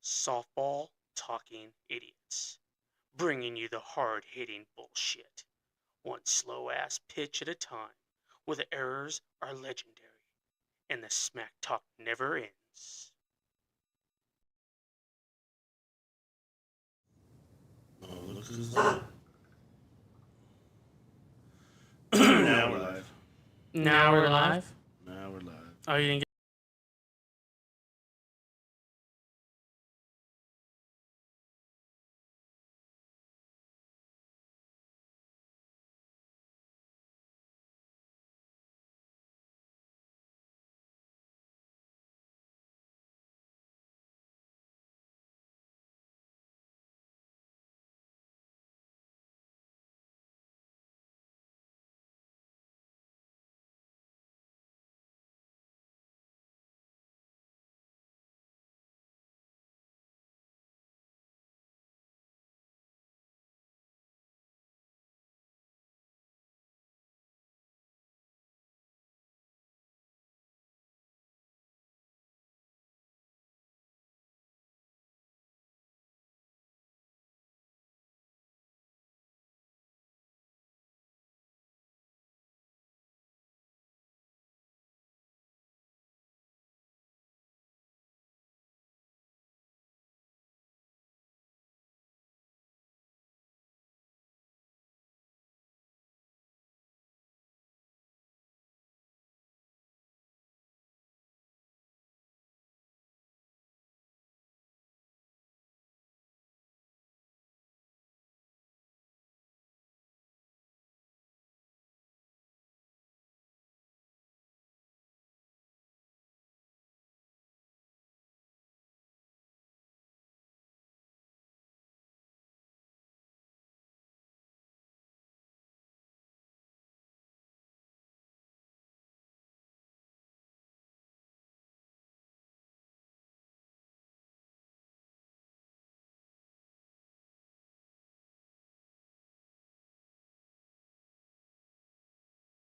Softball talking idiots, bringing you the hard-hitting bullshit, one slow-ass pitch at a time, where the errors are legendary and the smack talk never ends. Oh, look who's there. Now we're live. Now we're live? Now we're live. Oh, you didn't get...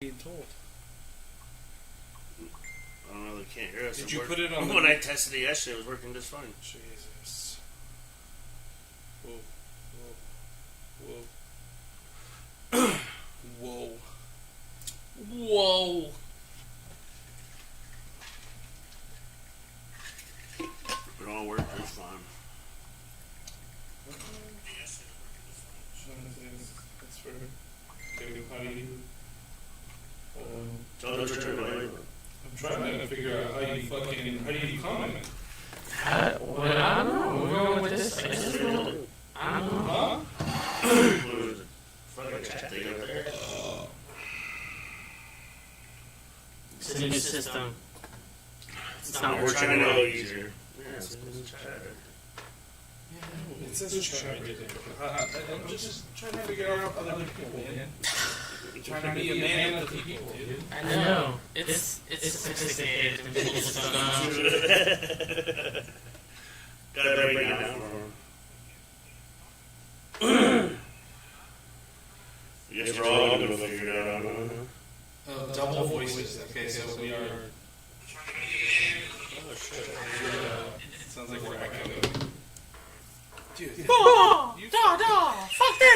Being told. I don't know, they can't hear us. Did you put it on When the... I tested it yesterday, it was working just fine. Jesus. Whoa. Whoa. Whoa. It all worked just fine. That's for... How do you... Tell us to turn away. I'm trying to figure out how do you comment? Well, I don't know. We're going with this. I don't know. Huh? What was it? Fucking chat thing up there. It's a new system. It's not We're working trying to well. go easier. Yeah, it's chat. It says trying. I'm just trying to figure out other people, man. Trying to be a man of the people, dude. I know. It's sophisticated. And people just don't know. Gotta break it down for them. I guess we're all gonna figure it out, huh? Double voices. Okay, so we are... Oh, shit. Sounds like we're echoing. Dude. Fuck that!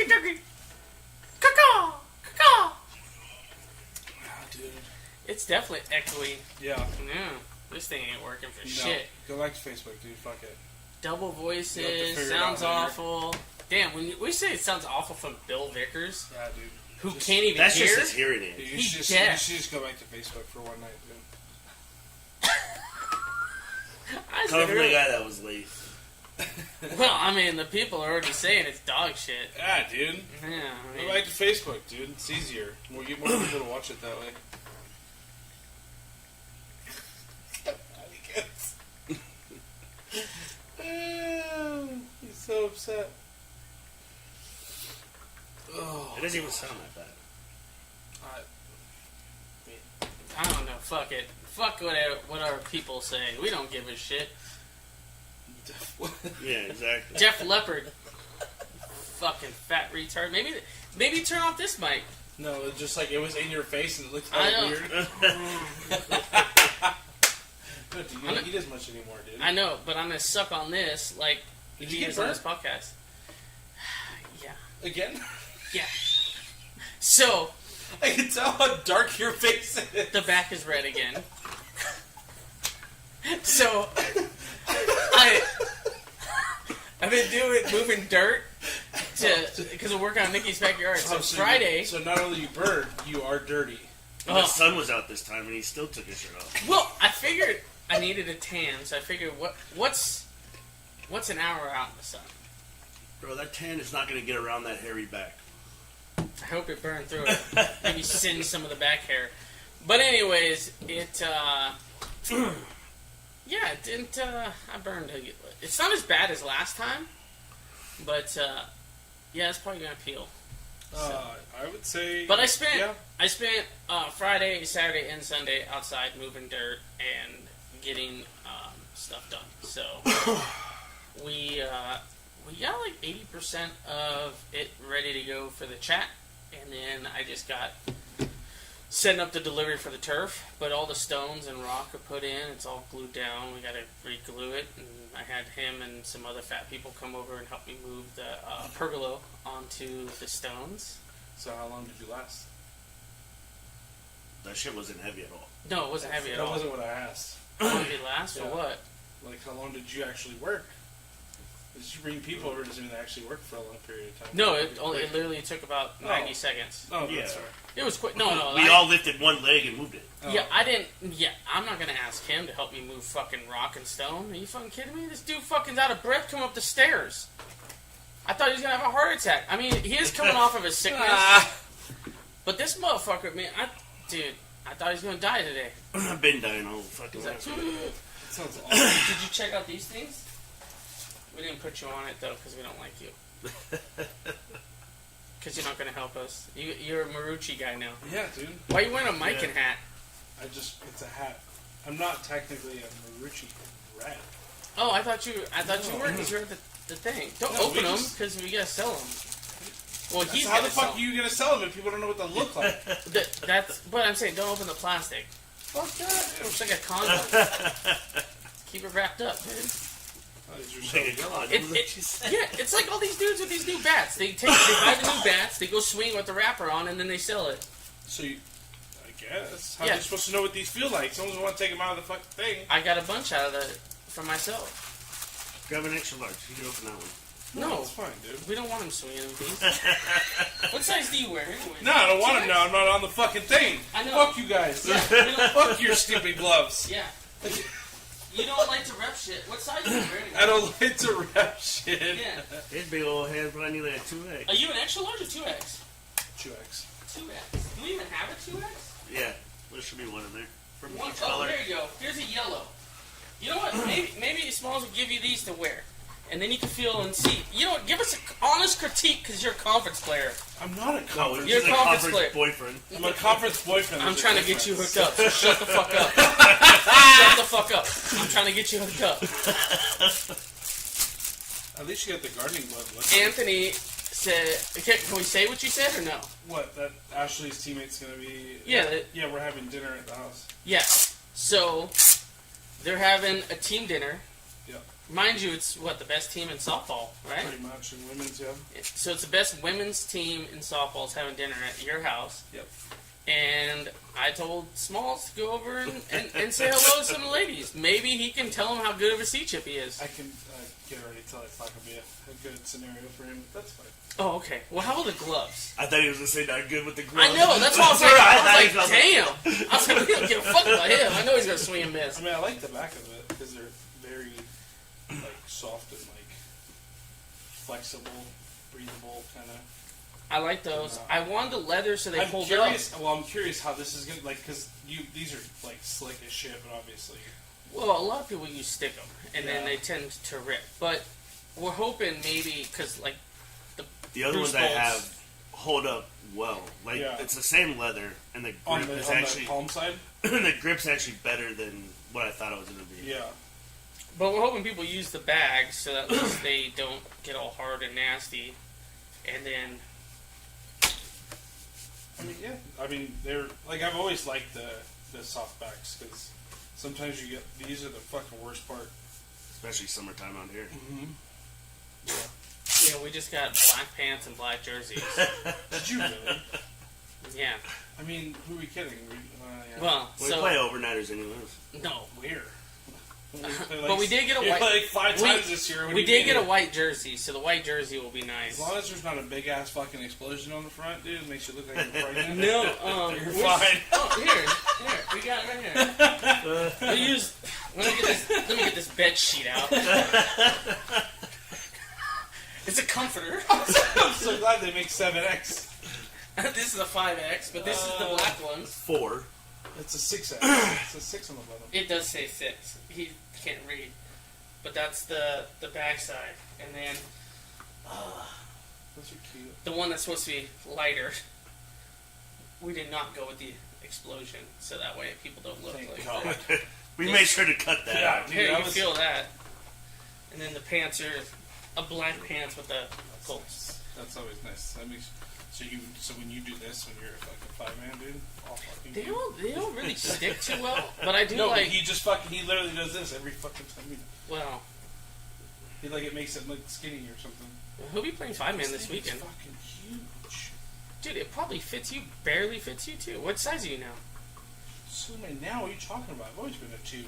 Turkey! Caw! Ah, dude. It's definitely echoey. Yeah. No, this thing ain't working for No. shit. Go back to Facebook, dude. Fuck it. Double You'll have to voices, figure it sounds out later. awful. Damn, when we say it sounds awful from Bill Vickers, Yeah, dude. who Just- can't even That's hear. just his hearing aid. Dude, He's you deaf. should just go back to Facebook for one night, dude. I Coming said from the earlier- guy that was late. Well, I mean, the people are already saying it's dog shit. Yeah, dude. Yeah, I Go mean, back to Facebook, dude. It's easier. We'll get more people to watch it that way. He's so upset. Oh, It doesn't even sound that bad. I don't know. Fuck it. Fuck what our people say. We don't give a shit. Yeah, exactly. Jeff Leopard, fucking fat retard. Maybe turn off this mic. No, it's just like it was in your face and it looked I kind know. of weird. Dude, you don't eat as much anymore, dude. I know, but I'm gonna suck on this like Did you get years on burnt? this podcast. Yeah. Again? Yeah. So I can tell how dark your face is. the back is red again. So I've been moving dirt because we're working on Nikki's backyard. So Friday. So not only you burned, you are dirty. The Oh, sun was out this time, and he still took his shirt off. well, I figured I needed a tan, so I figured what's an hour out in the sun. Bro, that tan is not going to get around that hairy back. I hope it burned through it. Maybe singe some of the back hair. But anyways, yeah, it didn't, I burned. It's not as bad as last time, but, yeah, it's probably gonna peel. I would say. But I spent Yeah. Friday, Saturday, and Sunday outside moving dirt and getting stuff done. So we got like 80% of it ready to go for the chat, and then I just got setting up the delivery for the turf. But all the stones and rock are put in. It's all glued down. We got to re-glue it, and I had him and some other fat people come over and help me move the pergola onto the stones. So how long did you last? That shit wasn't heavy at all. No, it wasn't heavy at That all. wasn't what I asked. How long did it last, or Yeah. what? Like, how long did you actually work? Did you bring people over to actually work for a long period of time? No, it literally took about No. 90 seconds. Oh, Yeah. that's right. It was quick. No, We all lifted one leg and moved it. Yeah, I didn't. Yeah, I'm not gonna ask him to help me move fucking rock and stone. Are you fucking kidding me? This dude fucking's out of breath coming up the stairs. I thought he was gonna have a heart attack. I mean, he is coming off of his sickness, but this motherfucker, man, I thought he was gonna die today. I've been dying all fucking He's like, life. That sounds awful. did you check out these things? We didn't put you on it though because we don't like you. Because you're not gonna help us. You're a Marucci guy now. Yeah, dude. Why are you wearing a Mikan hat? It's a hat. I'm not technically a Marucci rat. Oh, I thought you were because you're at the thing. Don't No, open we them just- because we gotta sell them. Well, he's So how gonna the fuck sell are you gonna sell them if people don't know what they look like? That's what I'm saying. Don't open the plastic. Fuck that. It looks like a condom. Keep it wrapped up, dude. Like a condom. Yeah, it's like all these dudes with these new bats. They buy the new bats, they go swing with the wrapper on, and then they sell it. So you, I guess. How Yeah. are you supposed to know what these feel like? Someone's gonna want to take them out of the fucking thing. I got a bunch out of it for myself. Grab an extra large. You can open that one. No, It's fine, dude. we don't want him swinging in these. What size do you wear anyway? No, I don't want them now. I'm not on the fucking thing. I know. Fuck you guys. Yeah, we don't, Fuck your stupid gloves. yeah. You don't like to rep shit. What size do you wear anyway? I don't like to rap shit. Yeah. His big old head probably like a 2X. Are you an extra large or 2X? 2X. 2X. Do we even have a 2X? Yeah, there should be one in there. From One, each oh, color. there you go. Here's a yellow. You know what? Maybe Smalls will give you these to wear. And then you can feel and see. You know what? Give us an honest critique because you're a conference player. I'm not a No, conference. You're he's a a conference conference player. boyfriend. I'm a conference boyfriend. I'm There's a trying to get you difference. hooked up, so shut the fuck up. Shut the fuck up. I'm trying to get you hooked up. At least you got the gardening glove. Look. Anthony said, can we say what you said or no? What? That Ashley's teammate's gonna be? Yeah. Yeah, we're having dinner at the house. Yeah. So, they're having a team dinner. Yeah. Mind you, it's what, the best team in softball, right? Pretty much in women's, yeah. So it's the best women's team in softball is having dinner at your house. Yep. And I told Smalls to go over and say hello to some ladies. Maybe he can tell them how good of a sea chip he is. I can get ready to tell it's not gonna be a good scenario for him. That's fine. Oh, okay. Well, how about the gloves? I thought he was going to say not good with the gloves. I know, that's why I was like, I thought damn. I was like, we don't give a fuck about him. I know he's going to swing and miss. I mean, I like the back of it because they're very like soft and like flexible, breathable kind of. I like those. I wanted the leather so they I'm hold curious. up. Well, I'm curious how this is gonna because these are like slick as shit, but obviously. Well, a lot of people use stick 'em, and then Yeah. they tend to rip. But we're hoping maybe, because like The other Bruce ones I bolts. have hold up well. Like, Yeah. it's the same leather, and the On grip the is on actually... the palm side. the grip's actually better than what I thought it was going to be. Yeah. But we're hoping people use the bags so that at least they don't get all hard and nasty. And then, I mean, yeah. I mean, they're like I've always liked the soft backs because Sometimes you get these are the fucking worst part. Especially summertime out here. Yeah, we just got black pants and black jerseys. Did you really? Yeah. I mean, who are we kidding? Yeah. Well, We so play overnighters anyways. no. Where? But we did get a white. Like 5 we- times this year. We did get a white jersey, so the white jersey will be As nice. long as there's not a big ass fucking explosion on the front, dude, it makes you look like you're pregnant. No, You're we- fine. Oh, here, we got it right here. We use. Let me get this bed sheet out. It's a comforter. I'm so glad they make 7X. This is a 5X, but this is the black one. 4. It's a 6X. It's a 6 on the bottom. It does say 6. He can't read, but that's the backside, and then Those are cute. the one that's supposed to be lighter. We did not go with the explosion, so that way people don't look Thank like God. that. We made sure to cut that Yeah, out. dude, Here, that you was- feel that. And then the pants are a black pants with the Colts. That's always nice. That makes so when you do this when you're a fucking 5-man, dude, all fucking. They don't really stick too well, but I do No, like. but he literally does this every fucking time. Well, He like it makes it look skinny or something. he'll be playing 5-man this thing is weekend. fucking huge. Dude, it probably fits you, barely fits you too. What size are you now? So many now. What are you talking about? I've always been a 2.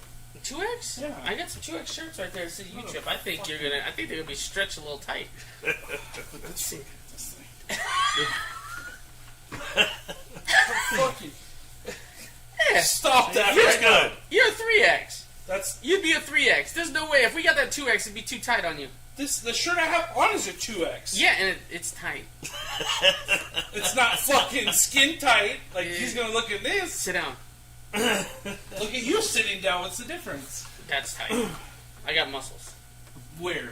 2X? Yeah. I got some 2X shirts right there. It says What a YouTube. I think they're gonna be stretched a little tight. Let's see this thing. Fucking Yeah. stop that! That's Right now. good. You're a 3X. That's You'd be a 3X. There's no way. If we got that 2X, it'd be too tight on you. this. The shirt I have on is a 2X. Yeah, and it's tight. It's not fucking skin tight. Like he's gonna look at this. Sit down. Look at you sitting down. What's the difference? That's tight. I got muscles. Where?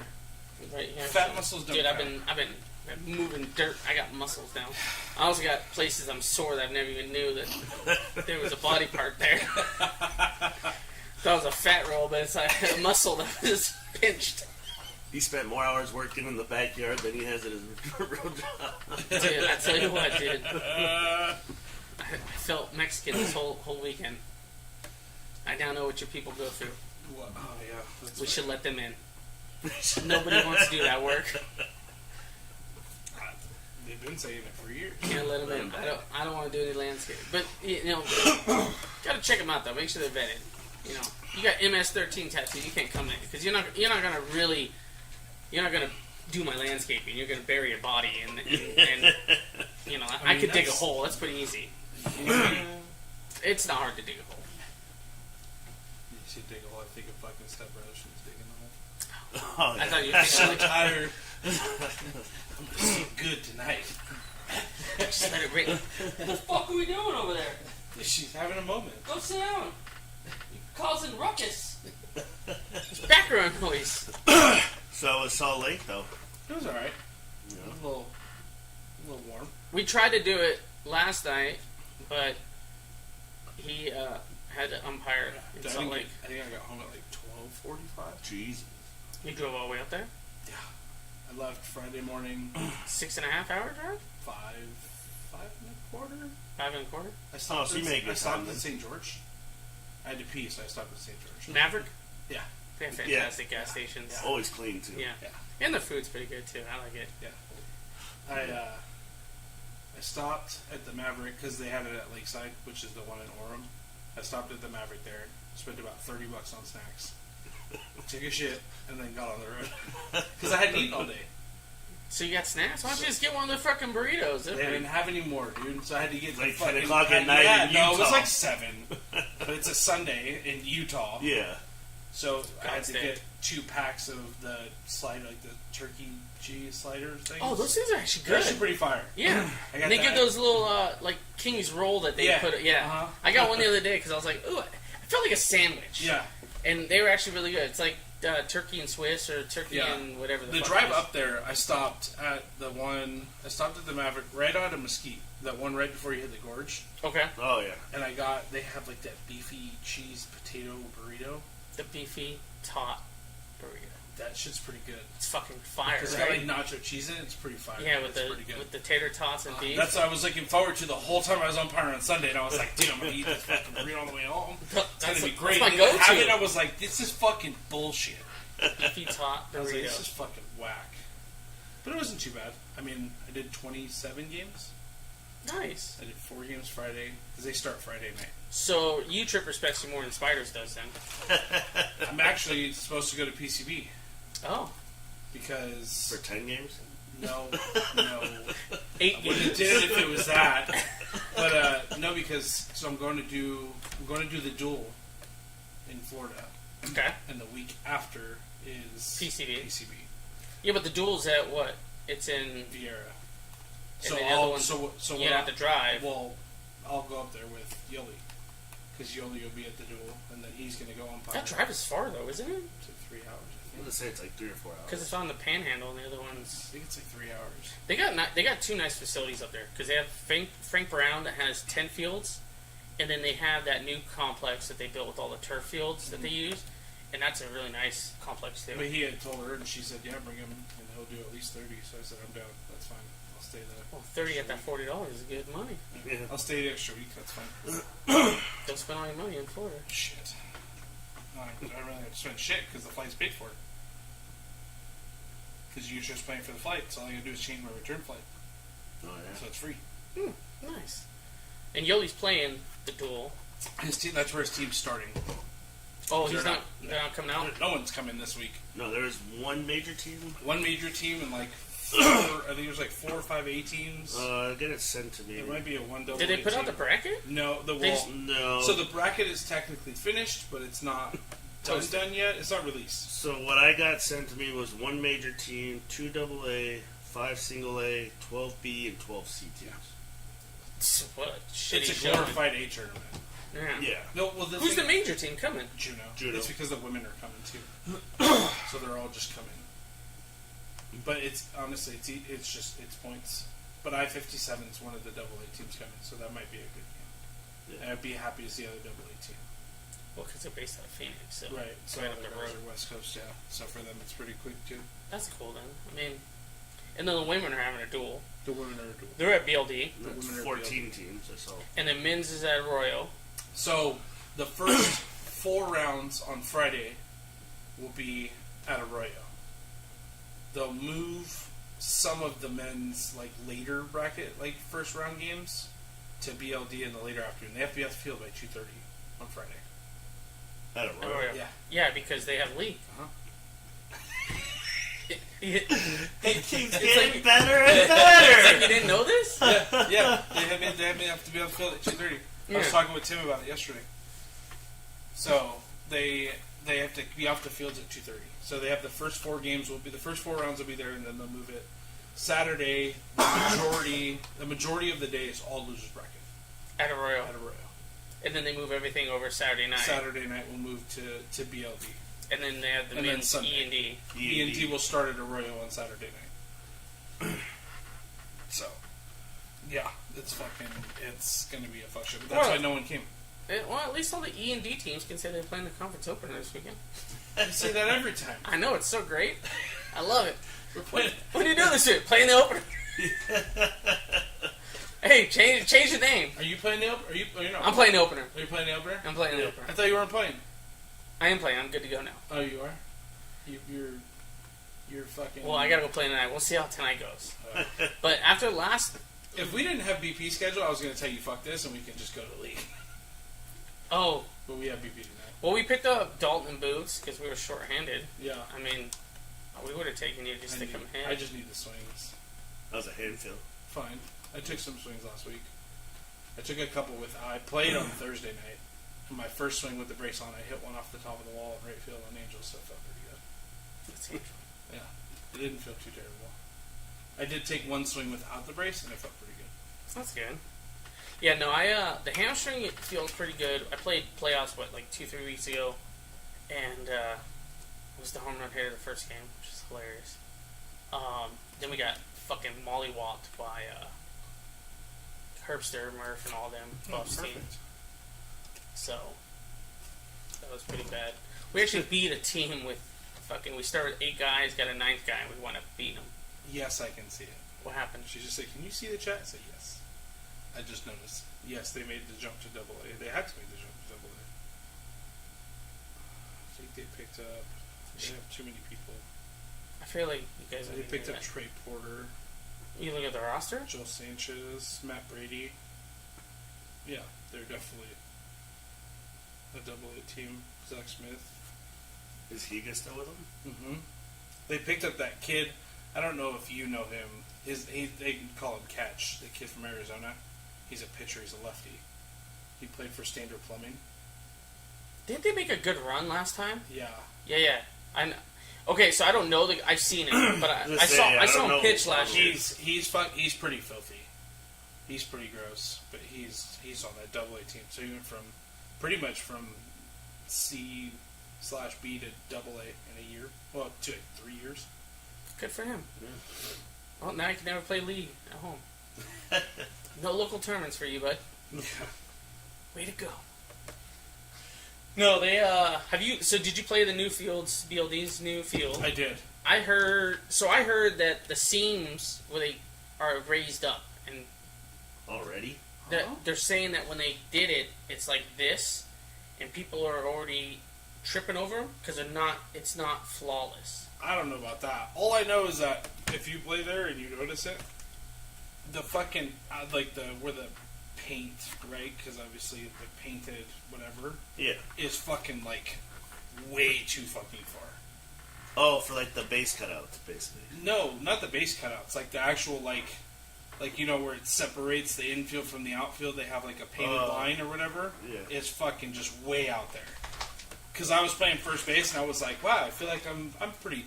Right here. Fat muscles don't Dude, I've count. been moving dirt. I got muscles now. I also got places I'm sore that I never even knew that there was a body part there. That was a fat roll, but it's like a muscle that was pinched. He spent more hours working in the backyard than he has at his real job. Dude, I tell you what, dude. I felt Mexican this whole weekend. I now know what your people go through. What? Oh yeah. That's We right. should let them in. Nobody wants to do that work. They've been saying it for years. Can't let them in. I don't want to do any landscape. But you know, gotta check them out though. Make sure they're vetted. You know, you got MS-13 tattoo. You can't come in because you're not gonna really. You're not gonna do my landscaping. You're gonna bury a body and you know I mean, could dig a that's- hole. That's pretty easy. It's not hard to dig a hole. You should dig a hole. I think a fucking stepbrother should dig in the hole. Oh, I thought you I'm were so thinking tired. I'm so good tonight. just let it rip. What the fuck are we doing over there? She's having a moment. Go sit down. You're causing ruckus. It's background noise. So it was Salt Lake, though. It was alright. You know? A little warm. We tried to do it last night, but he had to umpire in Salt Lake. I think I got home at like 12:45. Jeez. You drove all the way up there? Yeah. I left Friday morning 6.5 hour drive? 5.25. 5.25? I stopped. so you made good I stopped time at then. St. George. I had to pee, so I stopped at St. George. Maverick? Yeah. They have fantastic gas stations. Always clean, too. Yeah. Yeah. And the food's pretty good too. I like it. I stopped at the Maverick because they had it at Lakeside, which is the one in Orem. I stopped at the Maverick there, spent about $30 on snacks, took a shit, and then got on the road because I hadn't eaten all day. So you got snacks? Why don't you just get one of the fucking burritos? They didn't have any more, dude. So I had to get Like the 10 fucking, o'clock at night Yeah, in no, it was Utah. like 7, but it's a Sunday in Utah. Yeah. So I had to Godsend. get 2 packs of the slider, like the turkey cheese slider things. Oh, those things are actually They're good. actually pretty fire. Yeah. I got And they that. give those little, like, King's roll that they Yeah. put. Yeah. Uh-huh. I got one the other day because I was like, ooh, I felt like a sandwich. Yeah. And they were actually really good. It's like turkey and Swiss or turkey Yeah. and whatever the The fuck drive it is. up there, I stopped at the Maverick right out of Mesquite, that one right before you hit the gorge, Okay. Oh, yeah. and they have like that beefy cheese potato burrito. The beefy tot burrito. That shit's pretty good. It's fucking fire, It's right? got like nacho cheese in it. It's pretty fire. Yeah, with it's pretty good. the tater tots and beef. That's what I was looking forward to the whole time I was on Pyro on Sunday, and I was like, dude, I'm gonna eat this fucking burrito on the way home. It's gonna be great. That's my And then go-to. having it, I was like, this is fucking bullshit. Beefy tot I was like, burrito. this is fucking whack. But it wasn't too bad. I mean, I did 27 games. Nice. I did 4 games Friday, because they start Friday night. So U-Trip respects you more than Spiders does, then? I'm actually supposed to go to PCB, Oh. because... For 10 games? No. 8 I would have games. did it if it was that. But, no, because... So I'm going to do the duel in Florida. Okay. And the week after is... PCB. Yeah, but the duel's at what? It's in... Vieira. And So the other I'll one, so you what have to drive. Well, I'll go up there with Yoli, because Yoli will be at the duel, and then he's gonna go on That drive is far, though, isn't it? to 3 hours. I I'm think. gonna say it's like 3 or 4 hours. Because it's on the Panhandle, and the other I one's... think it's like 3 hours. They got 2 nice facilities up there. Because they have Frank Brown that has 10 fields, and then they have that new complex that they built with all the turf fields that they use, and that's a really nice complex, too. But he had told her, and she said, "Yeah, bring him, and he'll do at least 30." So I said, "I'm down. That's fine. I'll stay there." Well, 30 at that $40 is good money. Yeah. I'll stay the extra week. That's fine. Don't spend all your money in Florida. Shit. No, I really have to spend shit because the flight's paid for. Because you're just paying for the flight, so all I gotta do is change my return flight, Oh, yeah. so it's free. Nice. And Yoli's playing the duel. His team. That's where his team's starting. Oh, They're he's not. They're not coming out. No one's coming this week. No, there's one major team. One major team and like 4, I think there's like 4 or 5 A teams. Get it sent to me. There might be a 1 double. Did they A put out the team. bracket? No, the They wall. just- No. So the bracket is technically finished, but it's not done yet. It's not released. So what I got sent to me was one major team, 2 AA, 5 single A, 12 B, and 12 C teams. What a shitty It's a show. glorified A tournament. Yeah. Yeah. No, well, Who's the major team coming? Juno. Juno. It's because the women are coming too. So they're all just coming. But it's honestly, it's points. But I-57 is one of the double A teams coming, so that might be a good game. Yeah. And I'd be happy to see other double A team. Well, because they're based out of Phoenix, so Right. So right the up the guys road. are West Coast, yeah. So for them, it's pretty quick too. That's cool then. I mean, and then the women are having a duel. The women are dual. They're at BLD, That's women are 14 teams, I saw. and then men's is at Arroyo. So the first 4 rounds on Friday will be at Arroyo. They'll move some of the men's like later bracket, like first round games, to BLD in the later afternoon. They have to be at the field by 2:30 on Friday. I don't know. Arroyo. Yeah. Yeah, because they have league. Uh-huh. It keeps It's getting like- better and It's like better. you didn't know this? Yeah. They have to be on the field at 2:30. I was Yeah. talking with Tim about it yesterday. So they have to be off the fields at 2:30. So they have the first 4 games will be the first 4 rounds will be there, and then they'll move it. Saturday, the majority of the day is all losers bracket At Arroyo. at Arroyo. And then they move everything over Saturday night. Saturday night we'll move to BLD. And then they have the And then men's Sunday. E&D. E&D will start at Arroyo on Saturday night. So, yeah, it's gonna be a fuck show. But that's Well- why no one came. Well, at least all the E&D teams can say they're playing the conference opener this weekend. You say that every time. I know, it's so great. I love it. We're playing. What do you do this shit? Playing the opener? Hey, change the name. Are you playing the opener? Are you not? I'm playing the opener. Are you playing the opener? I'm playing the Yeah. opener. I thought you weren't playing. I am playing. I'm good to go now. Oh, you are. You're fucking. Well, I gotta go play tonight. We'll see how tonight goes. Uh, But after last... if we didn't have BP schedule, I was gonna tell you fuck this and we can just go to league. Oh, But we have BP tonight. well, we picked up Dalton and Boots because we were short-handed. Yeah. I mean, we would have taken you just to come I ahead. just need the swings. That was a handful. Fine. I took some swings last week. I took a couple I played on Thursday night. And my first swing with the brace on, I hit one off the top of the wall in right field on Angels, so it felt pretty good. That's good. Yeah. It didn't feel too terrible. I did take one swing without the brace, and it felt pretty good. That's good. Yeah, no, the hamstring it feels pretty good. I played playoffs like 2-3 weeks ago, and was the home run hitter the first game, which is hilarious. Then we got fucking mollywopped by Herbster, Murph, and all them Buffs team. So that was pretty bad. We actually beat a team with fucking, we started 8 guys, got a 9th guy, and we wound up beating him. Yes, I can see it. What happened? She just said, "Can you see the chat?" I said, "Yes." I just noticed. Yes, they made the jump to AA. They had to make the jump to AA. I think they picked up. They have too many people. I feel like you guys. They picked up Trey Porter, You look at the roster. Joe Sanchez, Matt Brady. Yeah, they're definitely a AA team. Zach Smith. Is Higa still with them? Mm-hmm. They picked up that kid. I don't know if you know him. They call him Catch. The kid from Arizona. He's a pitcher. He's a lefty. He played for Standard Plumbing. Didn't they make a good run last time? Yeah. Yeah. Okay, so I don't know. I've seen it, but I Just say, I I saw don't him know. pitch last year. He's pretty filthy. He's pretty gross, but he's on that AA team. So he went from pretty much from C/B to AA in a year. Well, 3 years. Good for him. Well, now you can never play league at home. No local tournaments for you, bud. Yeah. Way to go. No, they have you. So did you play the new fields, BLD's new field? I did. I heard that the seams where they are raised up, and Already? that they're saying that when they did it, it's like this, and people are already tripping over them because they're not. It's not flawless. I don't know about that. All I know is that if you play there and you notice it, the fucking where the paint, right? Because obviously the painted whatever Yeah. is fucking like way too fucking far. Oh, for like the base cutouts, basically. No, not the base cutouts. Like the actual like you know where it separates the infield from the outfield. They have like a painted line or whatever. Yeah. It's fucking just way out there. Because I was playing first base and I was like, wow, I feel like I'm pretty,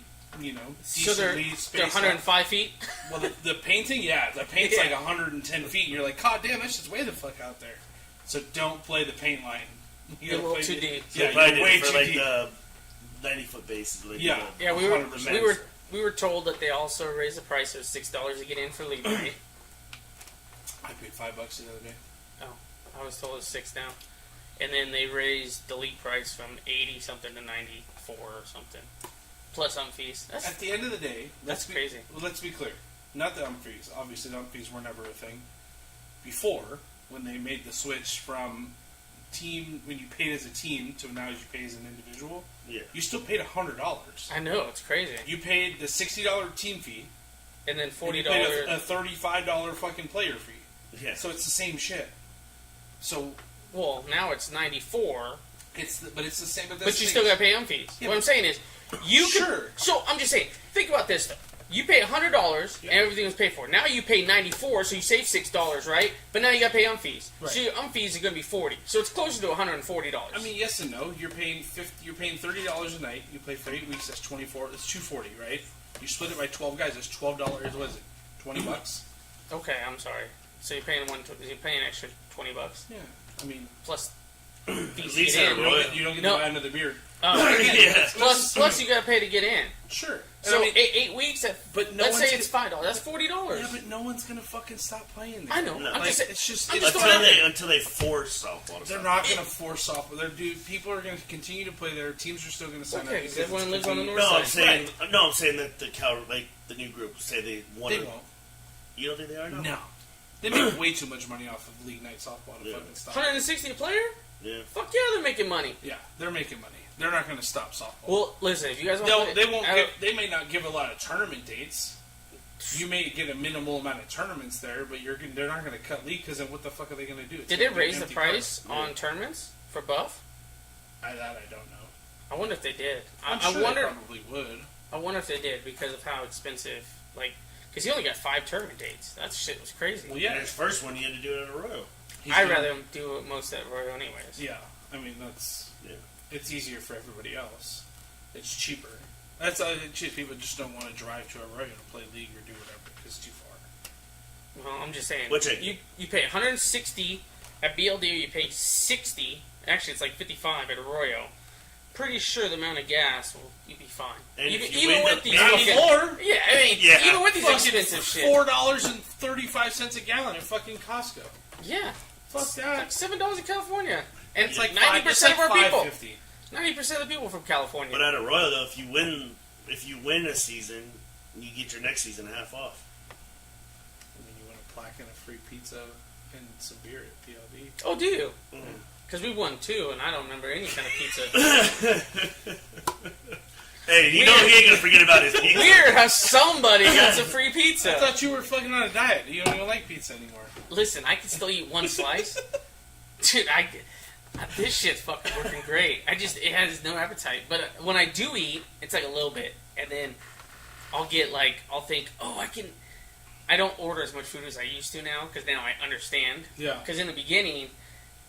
So they're decently spaced 105 feet. Well, the painting, yeah, the paint's Yeah. like 110 feet, and you're like, God damn, that's just way the fuck out there. So don't play the paint line. You You're a gotta little play too deep. So Yeah, probably you're way did for too like deep. the 90-foot bases. Like Yeah. Yeah, we 100%. were told that they also raised the price of $6 to get in for league, right? I paid $5 the other day. Oh, I was told it's $6 now, and then they raised the league price from 80 something to 94 or something, plus fees. That's At the end of the day, crazy. Let's be clear. Not the fees. Obviously, the fees were never a thing. Before, when they made the switch from team, when you paid as a team to now you pay as an individual, Yeah. you still paid $100. I know, it's crazy. You paid the $60 team fee, And then and $40. you paid a $35 fucking player fee. Yeah. So it's the same shit. So Well, now it's 94, but it's the same. but you still got to pay fees. Yeah, What I'm but- saying is, you can. Sure. So I'm just saying, think about this though. You pay $100 Yeah. and everything was paid for. Now you pay 94, so you save $6, right? But now you got to pay fees. Right. So your fees are going to be 40. So it's closer to $140. I mean, yes and no. You're paying $30 a night. You play for 8 weeks. That's 24. That's $240, right? You split it by 12 guys. That's $12. What is it? $20? okay, I'm sorry. So you're paying an extra $20 Yeah. I mean, plus At fees to least get I in. don't you don't get No. to buy another beer. Yeah. Plus you got to pay to get in. Sure. And So I mean, 8 weeks. but no let's one's say it's $5. That's $40. yeah, but no one's gonna fucking stop playing. There. I know. No. I'm Like, just saying. it's just. I'm It's, just throwing Until they force softball. to they're stop. not gonna force off. People are gonna continue to play there. Teams are still gonna sign Okay, up. 'cause because everyone it's lives on the continuing- north side. I'm saying that the new group say they want. They won't. You don't think they are? No. They make way too much money off of league night softball to Yeah. fucking stop. 160 a player? Yeah. Fuck yeah, they're making money. Yeah, they're making money. They're not going to stop softball. Well, listen, if you guys want No, to they won't. They may not give a lot of tournament dates. You may get a minimal amount of tournaments there, but they're not going to cut league because then what the fuck are they going to do? It's Did gonna they be an raise the empty price card. on tournaments for Buff? I don't know. I wonder if they did. I'm I sure wonder. they probably would. I wonder if they did because of how expensive. Like, because he only got 5 tournament dates. That shit was crazy. Well, Yeah. yeah. His first one, you had to do it in a row. I'd rather him do most at Royal anyways. Yeah, I mean that's. Yeah. It's easier for everybody else. It's cheaper. That's cheap. People just don't want to drive to Arroyo to play league or do whatever because it's too far. Well, I'm just saying. What's it? You pay 160 at BLD, or you pay 60. Actually, it's like 55 at Arroyo. Pretty sure the amount of gas will you'd be fine. And Even, if you even win with the these big fucking, Or yeah, I mean, Yeah. even with these fucking expensive shit. $4.35 a gallon at fucking Costco. Yeah, Fuck it's that. like $7 in California, and It's like like 90% of our people. $5.50. 90% of the people from California. But at a Royal though, if you win a season, you get your next season half off. And then you win a plaque and a free pizza and some beer at PLD. Oh, do you? Mm. Because we won 2, and I don't remember any kind of pizza. Hey, you know he ain't gonna forget about his pizza. Weird how somebody got some free pizza. I thought you were fucking on a diet. You don't even like pizza anymore. Listen, I can still eat one slice. Dude, this shit's fucking working great. It has no appetite. But when I do eat, it's like a little bit. And then I'll think, I don't order as much food as I used to now, because now I understand. Yeah. Because in the beginning,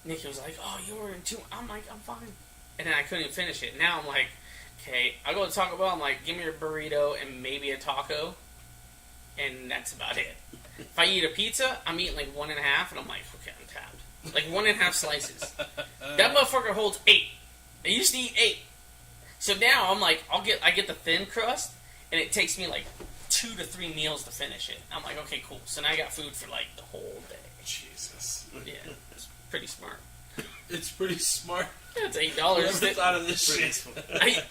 Nikki was like, oh, you ordered 2. I'm like, I'm fine. And then I couldn't even finish it. Now I'm like, okay, I go to Taco Bell, I'm like, give me a burrito and maybe a taco. And that's about it. If I eat a pizza, I'm eating like 1.5, and I'm like, okay, I'm tapped. Like 1.5 slices. That motherfucker holds 8. I used to eat 8. So now I'm like, I get the thin crust, and it takes me like 2 to 3 meals to finish it. I'm like, okay, cool. So now I got food for like the whole day. Jesus. Yeah, it's pretty smart. It's pretty smart. Yeah, it's $8. Whoever thought of this shit?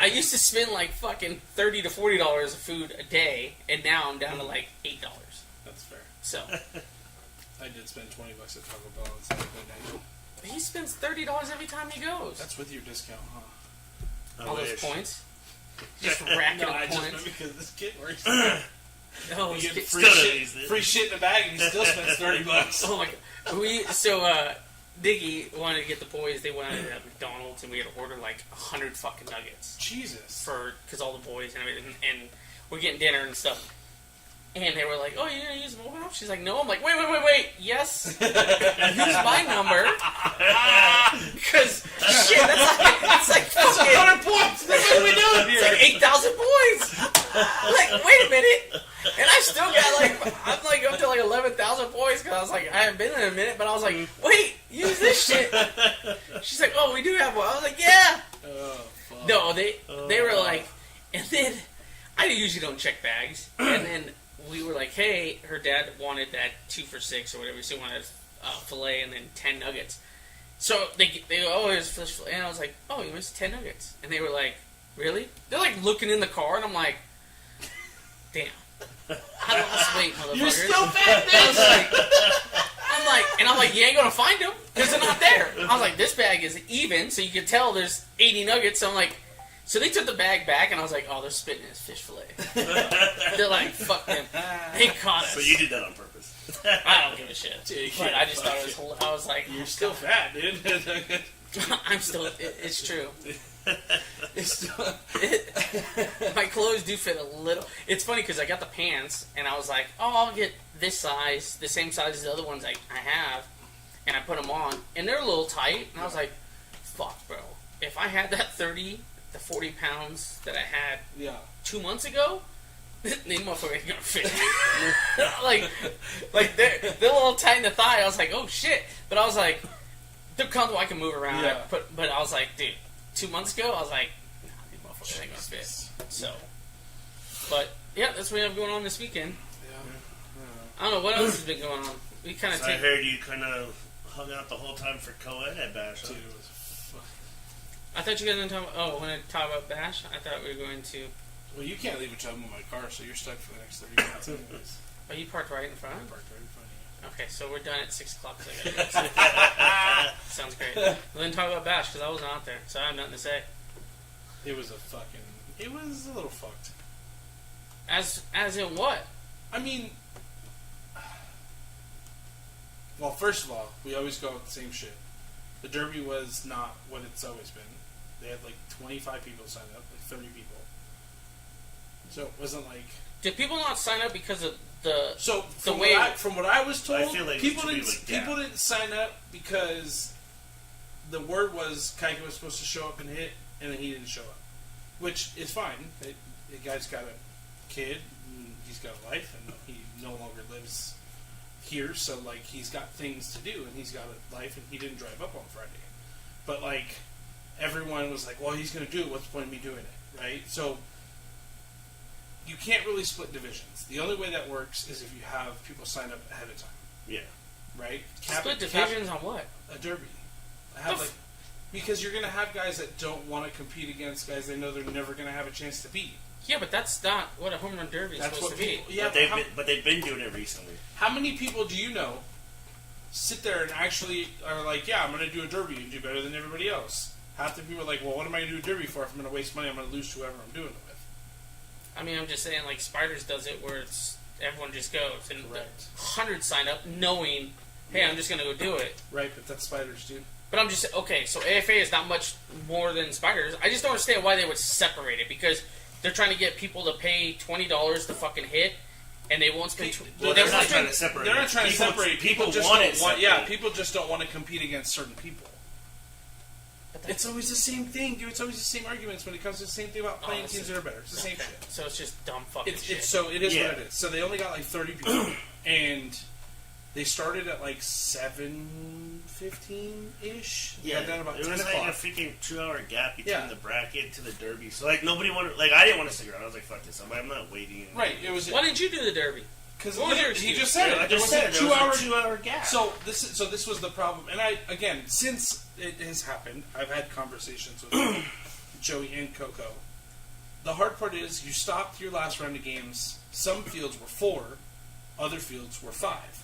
I used to spend like fucking $30 to $40 of food a day, and now I'm down to like $8. That's fair. So I did spend $20 at Taco Bell on Saturday night. he spends $30 every time he goes. That's with your discount, huh? I All wish. those points, just racking No, up I just points. because this kid works. Oh, You he's get get- free Still don't shit, use it. free shit in a bag, and he still spends $30. oh my god. Diggy wanted to get the boys. They went to McDonald's, and we had to order like 100 fucking nuggets Jesus. because all the boys and everything, and we're getting dinner and stuff. And they were like, "Oh, you're gonna use the mobile app?" She's like, "No." I'm like, "Wait. Yes, use my number." Because shit, that's like fucking 100 points! That's what we doing it's here! like 8,000 points. Like, wait a minute. And I still got I'm like up to like 11,000 points because I was like, I haven't been in a minute, but I was like, wait, use this shit. She's like, oh, we do have one. I was like, yeah. Oh, fuck. No, they were like, and then I usually don't check bags, and then we were like, hey, her dad wanted that 2 for $6 or whatever, so he wanted filet and then 10 nuggets. So they go, oh, here's fish fillet, and I was like, oh, you missed 10 nuggets, and they were like, really? They're like looking in the car, and I'm like, damn. I lost weight, motherfucker. You're still fat, I'm like, you ain't gonna find them because they're not there. I was like, this bag is even, so you can tell there's 80 nuggets. So I'm like, so they took the bag back, and I was like, oh, they're spitting in his fish fillet. They're like, fuck them. They caught us. So you did that on purpose. I don't give a shit. Dude, But I just thought it was. I was like, You're still fat, dude. I'm still. It's true. It's still... My clothes do fit a little. It's funny because I got the pants, and I was like, oh, I'll get this size, the same size as the other ones I have, and I put them on, and they're a little tight, and I was like, fuck, bro. If I had that 30 to 40 pounds that I had Yeah. 2 months ago, these motherfuckers ain't gonna fit. like they're a little tight in the thigh. I was like, oh shit. But I was like, they're comfortable. I can move around. Yeah. But I was like, dude, 2 months ago, I was like, nah, these motherfuckers ain't gonna fit. So, but yeah, that's what we have going on this weekend. Yeah. I don't know what else has been going on. We kind of So I heard you kind of hung out the whole time for co-ed at Bash. Huh? Dude, it was fuck. I thought you guys were going to talk. Oh, when I talk about Bash, I thought we were going to. Well, you can't leave a job in my car, so you're stuck for the next 30 minutes anyways. Oh, you parked right in front. I'm parked right in front of Okay, so we're done at 6 o'clock. So I gotta go. Sounds great. Well, then talk about Bash because I wasn't out there, so I have nothing to say. you. It was it was a little fucked. As in what? I mean, well, first of all, we always go with the same shit. The Derby was not what it's always been. They had like 25 people sign up, like 30 people. So it wasn't like... Did people not sign up because of the? So from, way- from what I was told, I feel like it people should be didn't like, yeah. people didn't sign up because the word was Kaika was supposed to show up and hit, and then he didn't show up, which is fine. The guy's got a kid, and he's got a life, and he no longer lives here, so like he's got things to do, and he's got a life, and he didn't drive up on Friday. But like everyone was like, "Well, he's going to do it. What's the point of me doing it?" Right? So you can't really split divisions. The only way that works is if you have people sign up ahead of time, Yeah. right? Split divisions on what? A derby. I The have f- like Because you're going to have guys that don't want to compete against guys they know they're never going to have a chance to beat. Yeah, but that's not what a home run derby is That's supposed what to be. people. Yeah, but they've been doing it recently. how many people do you know sit there and actually are like, yeah, I'm going to do a derby and do better than everybody else? Half the people are like, well, what am I going to do a derby for if I'm going to waste money? I'm going to lose to whoever I'm doing it with. I mean, I'm just saying, like, Spiders does it where it's everyone just goes. And Correct. hundreds sign up knowing, hey, I'm just going to go do it. Right, but that's Spiders, dude. But I'm just, okay, so AFA is not much more than Spiders. I just don't understand why they would separate it, because they're trying to get people to pay $20 to fucking hit, and they won't spend... Well, they're not trying to separate. They're not trying to separate. People just want don't it. want, yeah, separate. people just don't want to compete against certain people. It's always the same thing, dude. It's always the same arguments when it comes to the same thing about playing teams that are better. It's the same Okay. shit. So it's just dumb fucking shit. So it is Yeah. what it is. So they only got like 30 people, and they started at like 7:15 ish. Yeah, Got done about it 10 was like o'clock. a freaking 2-hour gap between Yeah. the bracket to the derby. So like nobody wanted, like I didn't want to stick around. I was like, fuck this, I'm not waiting. Right. It was Why didn't you do the derby? because what was your he excuse? just said it. I There just was said a there was 2 a hour. 2-hour gap. So this was the problem, and since it has happened, I've had conversations with Joey and Coco. The hard part is you stopped your last round of games. Some fields were 4, other fields were 5.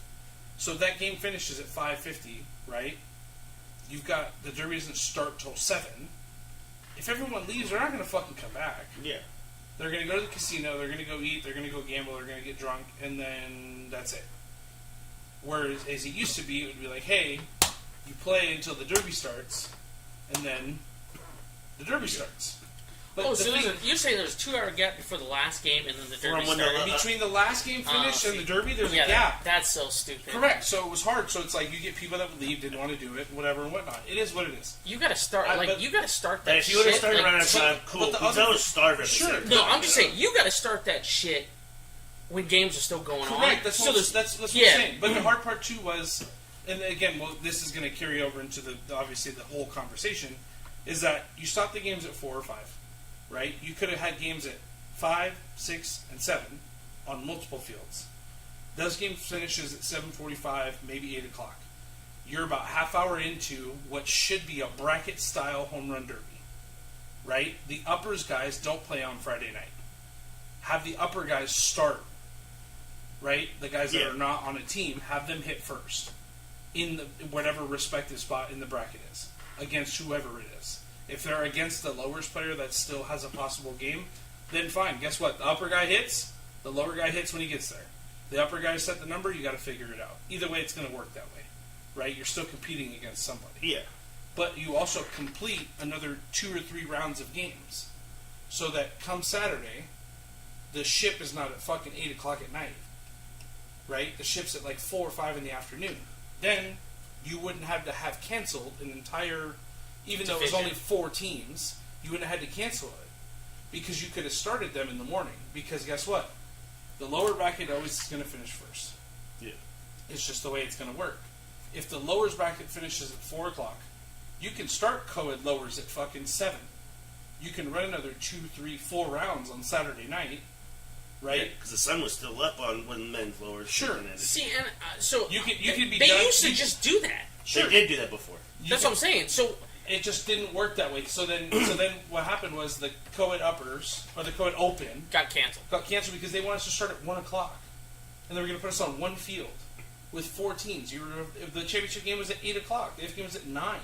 So that game finishes at 5:50, right? You've got the derby doesn't start till 7. If everyone leaves, they're not going to fucking come back. yeah, They're going to go to the casino, they're going to go eat, they're going to go gamble, they're going to get drunk, and then that's it. Whereas, as it used to be, it would be like, hey, you play until the derby starts, and then the derby starts. But Oh, the so thing, you're saying there's a 2 hour gap before the last game and then the derby From when the- started? between the last game finish and the derby, there's Yeah, a gap. that's so stupid. Correct. So it was hard. So it's like you get people that would leave, didn't want to do it, whatever and whatnot. It is what it is. You gotta start, but- you gotta start and that if you would have shit, started like, around that see- time, cool. but the Because other- I was starving. at the Sure. same time. No, I'm just saying, you gotta start that shit when games are still going on. Correct. That's So what, there's- that's what yeah. I'm saying. But the hard part too was, and again, well, this is going to carry over into the obviously the whole conversation, is that you stop the games at 4 or 5, right? You could have had games at 5, 6, and 7 on multiple fields. Those games finishes at 7:45, maybe 8 o'clock. You're about half hour into what should be a bracket style home run derby, right? The uppers guys don't play on Friday night. Have the upper guys start, right? The guys that Yeah. are not on a team, have them hit first in the whatever respective spot in the bracket is against whoever it is. If they're against the lowest player that still has a possible game, then fine. Guess what? The upper guy hits, the lower guy hits when he gets there. The upper guy set the number, you got to figure it out. Either way, it's going to work that way, right? You're still competing against somebody. Yeah. But you also complete another 2 or 3 rounds of games so that come Saturday, the ship is not at fucking 8 o'clock at night, right? The ship's at like 4 or 5 in the afternoon. Then you wouldn't have to have canceled an entire, even though it was Division. only 4 teams, you wouldn't have had to cancel it because you could have started them in the morning. Because guess what? The lower bracket always is going to finish first. Yeah. It's just the way it's going to work. If the lowers bracket finishes at 4 o'clock, you can start co-ed lowers at fucking 7. You can run another 2, 3, 4 rounds on Saturday night, right? Because the sun was still up on when men's lowers. Sure. ended. See, and so You could be they done. used to you- just do that. Sure. They did do that before. That's what I'm saying. So It just didn't work that way. So then what happened was the co-ed uppers or the co-ed open got canceled. got canceled because they wanted us to start at 1 o'clock, and they were going to put us on one field with 4 teams. If the championship game was at 8 o'clock, the 8th game was at 9.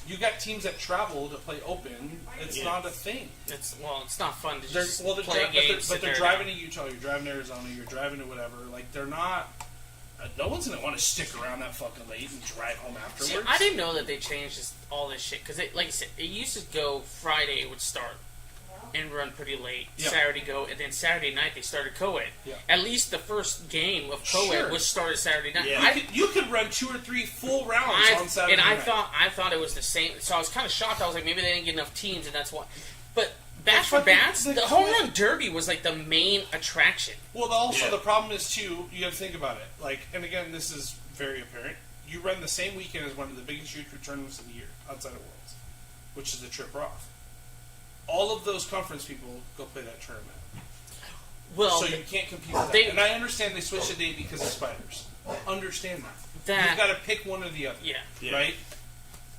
You got teams that travel to play open. It's Yeah. not a thing. It's not fun to They're, just well, they're, play dri- games. but sit they're there driving to Utah. You're driving to Arizona. You're driving to whatever. Like they're not. No one's gonna want to stick around that fucking late and drive home afterwards. See, I didn't know that they changed all this shit because, like I said, it used to go Friday it would start and run pretty late. Yeah. Saturday go, and then Saturday night they started co-ed. Yeah. At least the first game of co-ed Sure. was started Saturday night. Yeah. You could run 2 or 3 full rounds on Saturday and I night. thought it was the same. So I was kind of shocked. I was like, maybe they didn't get enough teams, and that's why. But bats for fucking- bats, the the home co-ed- run derby was like the main attraction. Well, also Yeah. the problem is too. You got to think about it. Like, and again, this is very apparent. You run the same weekend as one of the biggest youth tournaments of the year outside of Worlds, which is the Trip Roth. All of those conference people go play that tournament. Well, So you can't compete with that. they- And I understand they switched the date because of spiders. Understand that. That- You've got to pick one or the other. yeah. Yeah. Right?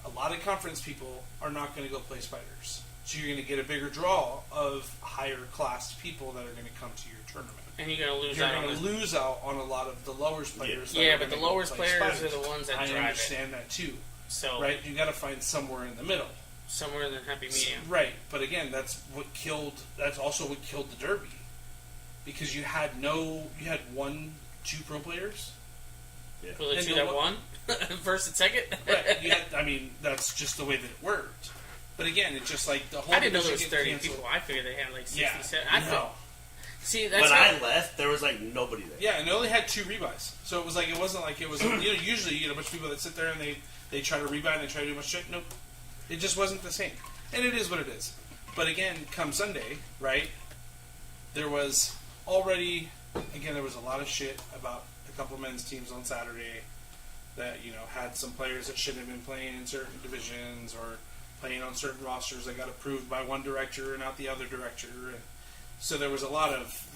a lot of conference people are not going to go play spiders. So you're going to get a bigger draw of higher class people that are going to come to your tournament. And you're going to lose You're out on going to lose out on a lot of the lowers players. that Yeah, are but the gonna go lowest play players spiders. are the ones that I drive it. understand that too. So Right? You got to find somewhere in the middle. somewhere in the happy medium. Right, but again, that's also what killed the Derby, because you had 1, 2 pro players. Will it And shoot the at one- one? First and second? Right, that's just the way that it worked. But again, it's just like the whole. I didn't know there was division 30 canceled. people. I figured they had like 60, Yeah, 70. no. See, that's When how, I left, there was like nobody there. Yeah, and they only had 2 rebuys, so it wasn't like it was. Usually you get a bunch of people that sit there and they try to rebuy and they try to do a bunch of shit. Nope, it just wasn't the same, and it is what it is. But again, come Sunday, right? There was already there was a lot of shit about a couple of men's teams on Saturday that had some players that shouldn't have been playing in certain divisions or playing on certain rosters that got approved by one director and not the other director, and so there was a lot of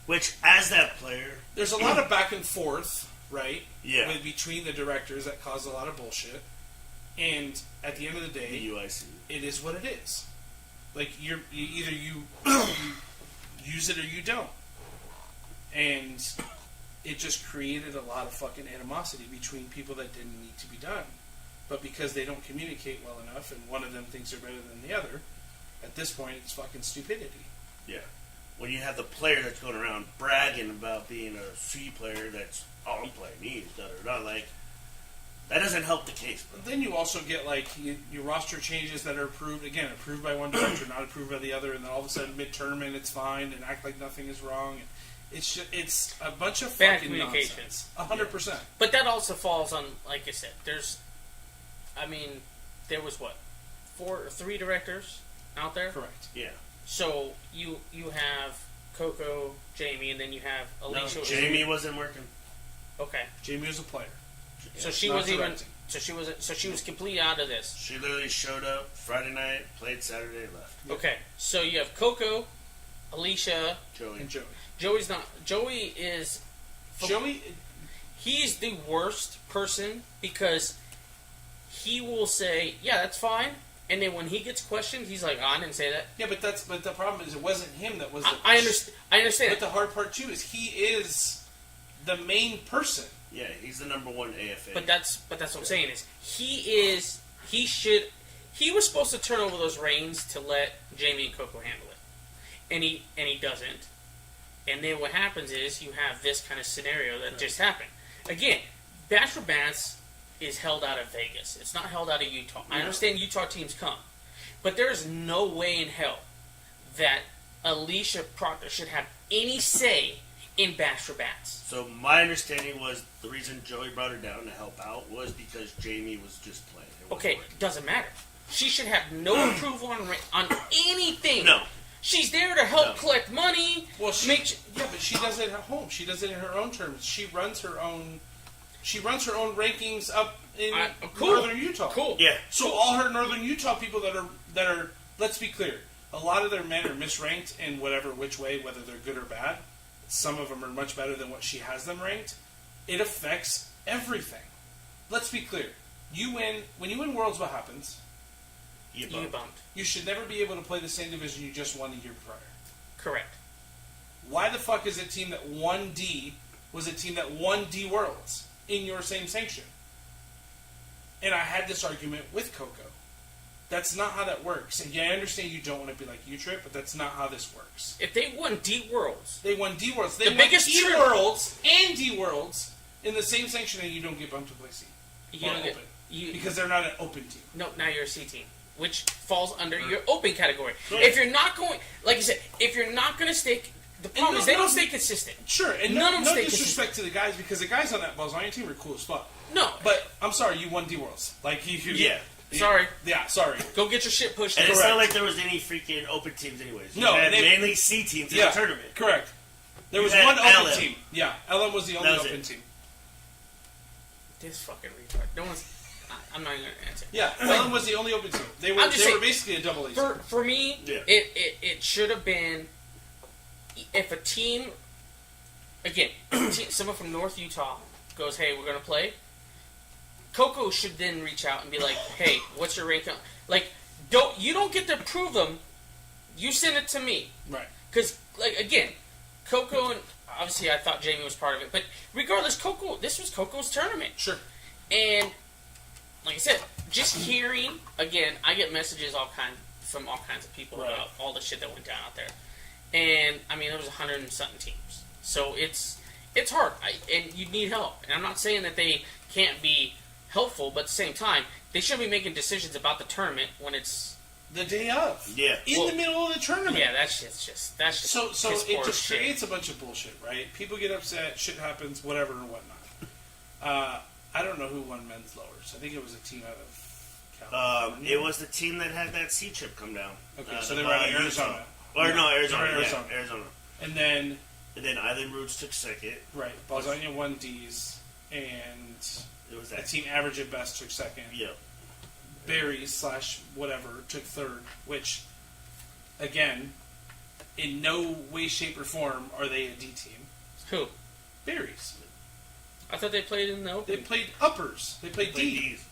Which, as that player, there's a lot of back and forth, right? Yeah. Between the directors that caused a lot of bullshit, and at the end of the the day, UIC. it is what it is. Like either you use it or you don't, and it just created a lot of fucking animosity between people that didn't need to be done. But because they don't communicate well enough, and one of them thinks they're better than the other, at this point it's fucking stupidity. Yeah. When you have the player that's going around bragging about being a C player that's, oh, I'm playing these, da-da-da, like, that doesn't help the case, bro. But then you also get your roster changes that are approved by one director, not approved by the other, and then all of a sudden midterm and it's fine and act like nothing is wrong. It's a bunch of Bad fucking communication. nonsense. 100%. But that also falls on, like I said, there was 3 directors out there? Correct. Yeah. So you have Coco, Jamie, and then you have No, Alicia. Jamie wasn't working. Okay. Jamie was a player. So she Not was even. directing. So she was completely out of this. She literally showed up Friday night, played Saturday, left. Okay. So you have Coco, Alicia, Joey. And Joey. Joey's not. Joey is. Joey, He's the worst person because he will say, "Yeah, that's fine," and then when he gets questioned, he's like, oh, "I didn't say that." yeah, but the problem is it wasn't him that was the I understand. I understand. But the hard part too is he is the main person. Yeah, he's the number 1 AFA. But that's what I'm saying is he was supposed to turn over those reins to let Jamie and Coco handle it, and he doesn't. And then what happens is you have this kind of scenario that just happened. Again, Bachelor Bats is held out of Vegas. It's not held out of Utah. I understand Utah teams come, but there is no way in hell that Alicia Proctor should have any say in Bachelor Bats. So my understanding was the reason Joey brought her down to help out was because Jamie was just playing. It wasn't Okay, working. doesn't matter. She should have no approval on anything. No. She's there to help No. collect money. Well, but she does it at home. She does it in her own terms. She runs her own rankings up in cool. northern Utah. Cool. Yeah. So all her northern Utah people that are let's be clear, a lot of their men are misranked in which way, whether they're good or bad. Some of them are much better than what she has them ranked. It affects everything. Let's be clear. When you win Worlds, what happens? You You bumped. bumped. You should never be able to play the same division you just won the year prior. Correct. Why the fuck is a team that won D was a team that won D Worlds in your same sanction? And I had this argument with Coco. That's not how that works. And yeah, I understand you don't want to be like U-Trip, but that's not how this works. If they won D Worlds, They won D Worlds. They The won biggest E trip- Worlds and D Worlds in the same sanction, and you don't get bumped to play C. you Or don't get open. you. Because they're not an open team. No, now you're a C team, which falls under your open category. Right. If you're not going, like you said, if you're not going to stay, the problem no- is they no- don't stay consistent. Sure, and None no of them stay disrespect to the guys, because the guys on that Balls Iron team are cool as fuck. No, But I'm sorry, you won D Worlds. Like you. Yeah. sorry, Yeah, sorry. go get your shit pushed. And in. it's Correct. not like there was any freaking open teams anyways. You No, had they- mainly C teams in the tournament. Correct. There You was had one open LM. team. Yeah, LM was the only That was open it. team. This fucking retard. No one's. I'm not even gonna answer. Yeah, LM was the only open team. They were I'm just they were saying, basically a double A. For me, Yeah. it should have been if a team, again, someone from North Utah goes, "Hey, we're gonna play." Coco should then reach out and be like, "Hey, what's your rank?" Like, you don't get to prove them. You send it to me, Right. because like again, Coco and obviously I thought Jamie was part of it, but regardless, this was Coco's tournament, Sure. and like I said, just hearing again, I get messages from all kinds of people Right. about all the shit that went down out there, and I mean there was 100 and something teams, so it's hard, and you need help, and I'm not saying that they can't be helpful, but at the same time, they shouldn't be making decisions about the tournament when it's The day of. Yeah. In the middle of the tournament. yeah, that's just So piss it poor just shit. creates a bunch of bullshit, right? People get upset, shit happens, whatever and whatnot. I don't know who won men's lowers. I think it was a team out of California. It was the team that had that C chip come down. Okay, so they were out of Arizona. Utah. Or no, Yeah, Arizona. they were Yeah, Arizona. Arizona. And then, And then Island Roots took second. right, Balzania won D's, and It was a that. team average at best took second. Yeah. Berries / whatever took third, which, again, in no way, shape, or form are they a D team. Who? Berries. I thought they played in the They open. played uppers. They played Play D. D's.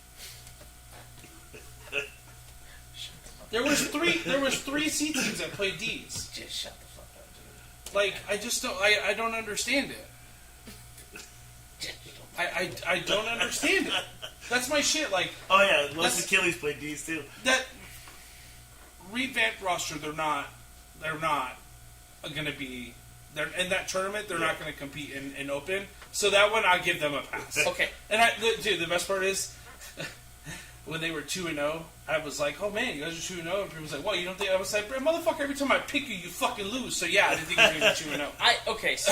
There was three C teams that played D's. Just shut the fuck up, dude. Like, I just don't. I don't understand it. I don't understand it. That's my shit. Like Oh yeah, Los That's- Achilles played D's too. that revamped roster. They're not going to be. They're in that tournament. They're not going to compete in open. So that one, I'll give them a pass. Okay. And dude, the best part is when they were 2-0, I was like, "Oh man, you guys are 2-0." And people was like, "Well, you don't think?" I was like, "Motherfucker, every time I pick you, you fucking lose." So yeah, I didn't think you were going to be 2-0. Okay, so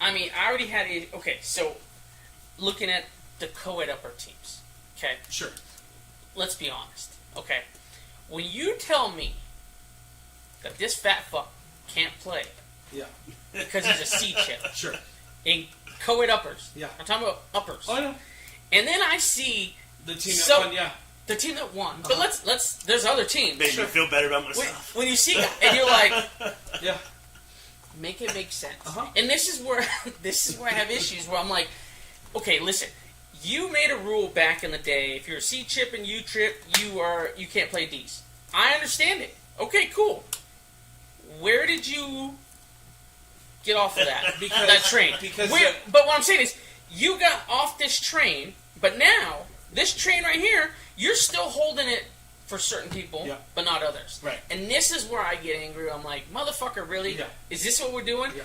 I mean, I already had it. Okay, so looking at the co-ed upper teams. Okay, Sure. let's be honest. Okay, when you tell me that this fat fuck can't play Yeah. because he's a C chip Sure. in co-ed uppers, Yeah. I'm talking about uppers, Oh, I know. and then I see The team that So- won. Yeah. the team that won. But let's. There's other teams. Made me feel better about When, myself. when you see and you're like, Yeah. make it make sense. Uh-huh. And this is where I have issues where I'm like, okay, listen, you made a rule back in the day. If you're a C chip and U trip, you can't play D's. I understand it. Okay, cool. Where did you get off of that? Because- that train. because But what I'm saying is, you got off this train, but now this train right here, you're still holding it for certain people, Yeah. but not others. Right. And this is where I get angry. I'm like, motherfucker, really? Yeah. Is this what we're doing? Yeah.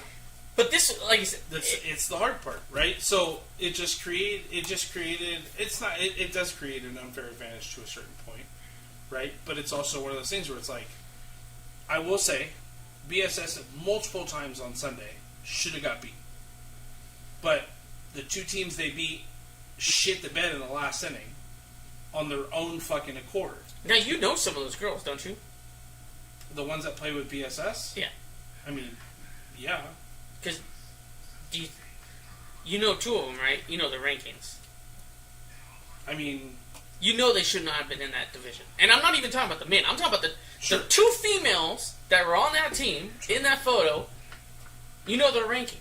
But this, like you said, It's the hard part, right? So it just created. It's not. It does create an unfair advantage to a certain point, right? But it's also one of those things where it's like, I will say, BSS multiple times on Sunday should have got beat, but the two teams they beat shit the bed in the last inning on their own fucking accord. now you know some of those girls, don't you? The ones that play with BSS, Yeah. I mean, yeah, Because you know two of them, right? You know the rankings. I mean, You know they should not have been in that division. And I'm not even talking about the men. I'm talking about Sure. the two females that were on that team in that photo. You know their ranking.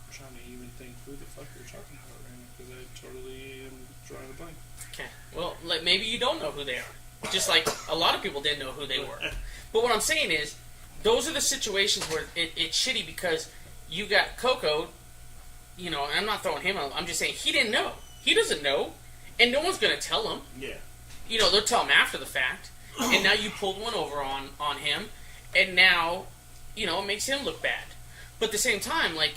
I'm trying to even think who the fuck you're talking about right now because I totally am drawing a blank. Okay. Well, like, maybe you don't know who they are. Just like a lot of people didn't know who they were. But what I'm saying is, those are the situations where it's shitty because you got Coco, and I'm not throwing him out. I'm just saying he didn't know. He doesn't know. And no one's going to tell him. Yeah. They'll tell him after the fact. And now you pulled one over on him. And now, it makes him look bad. But at the same time, like,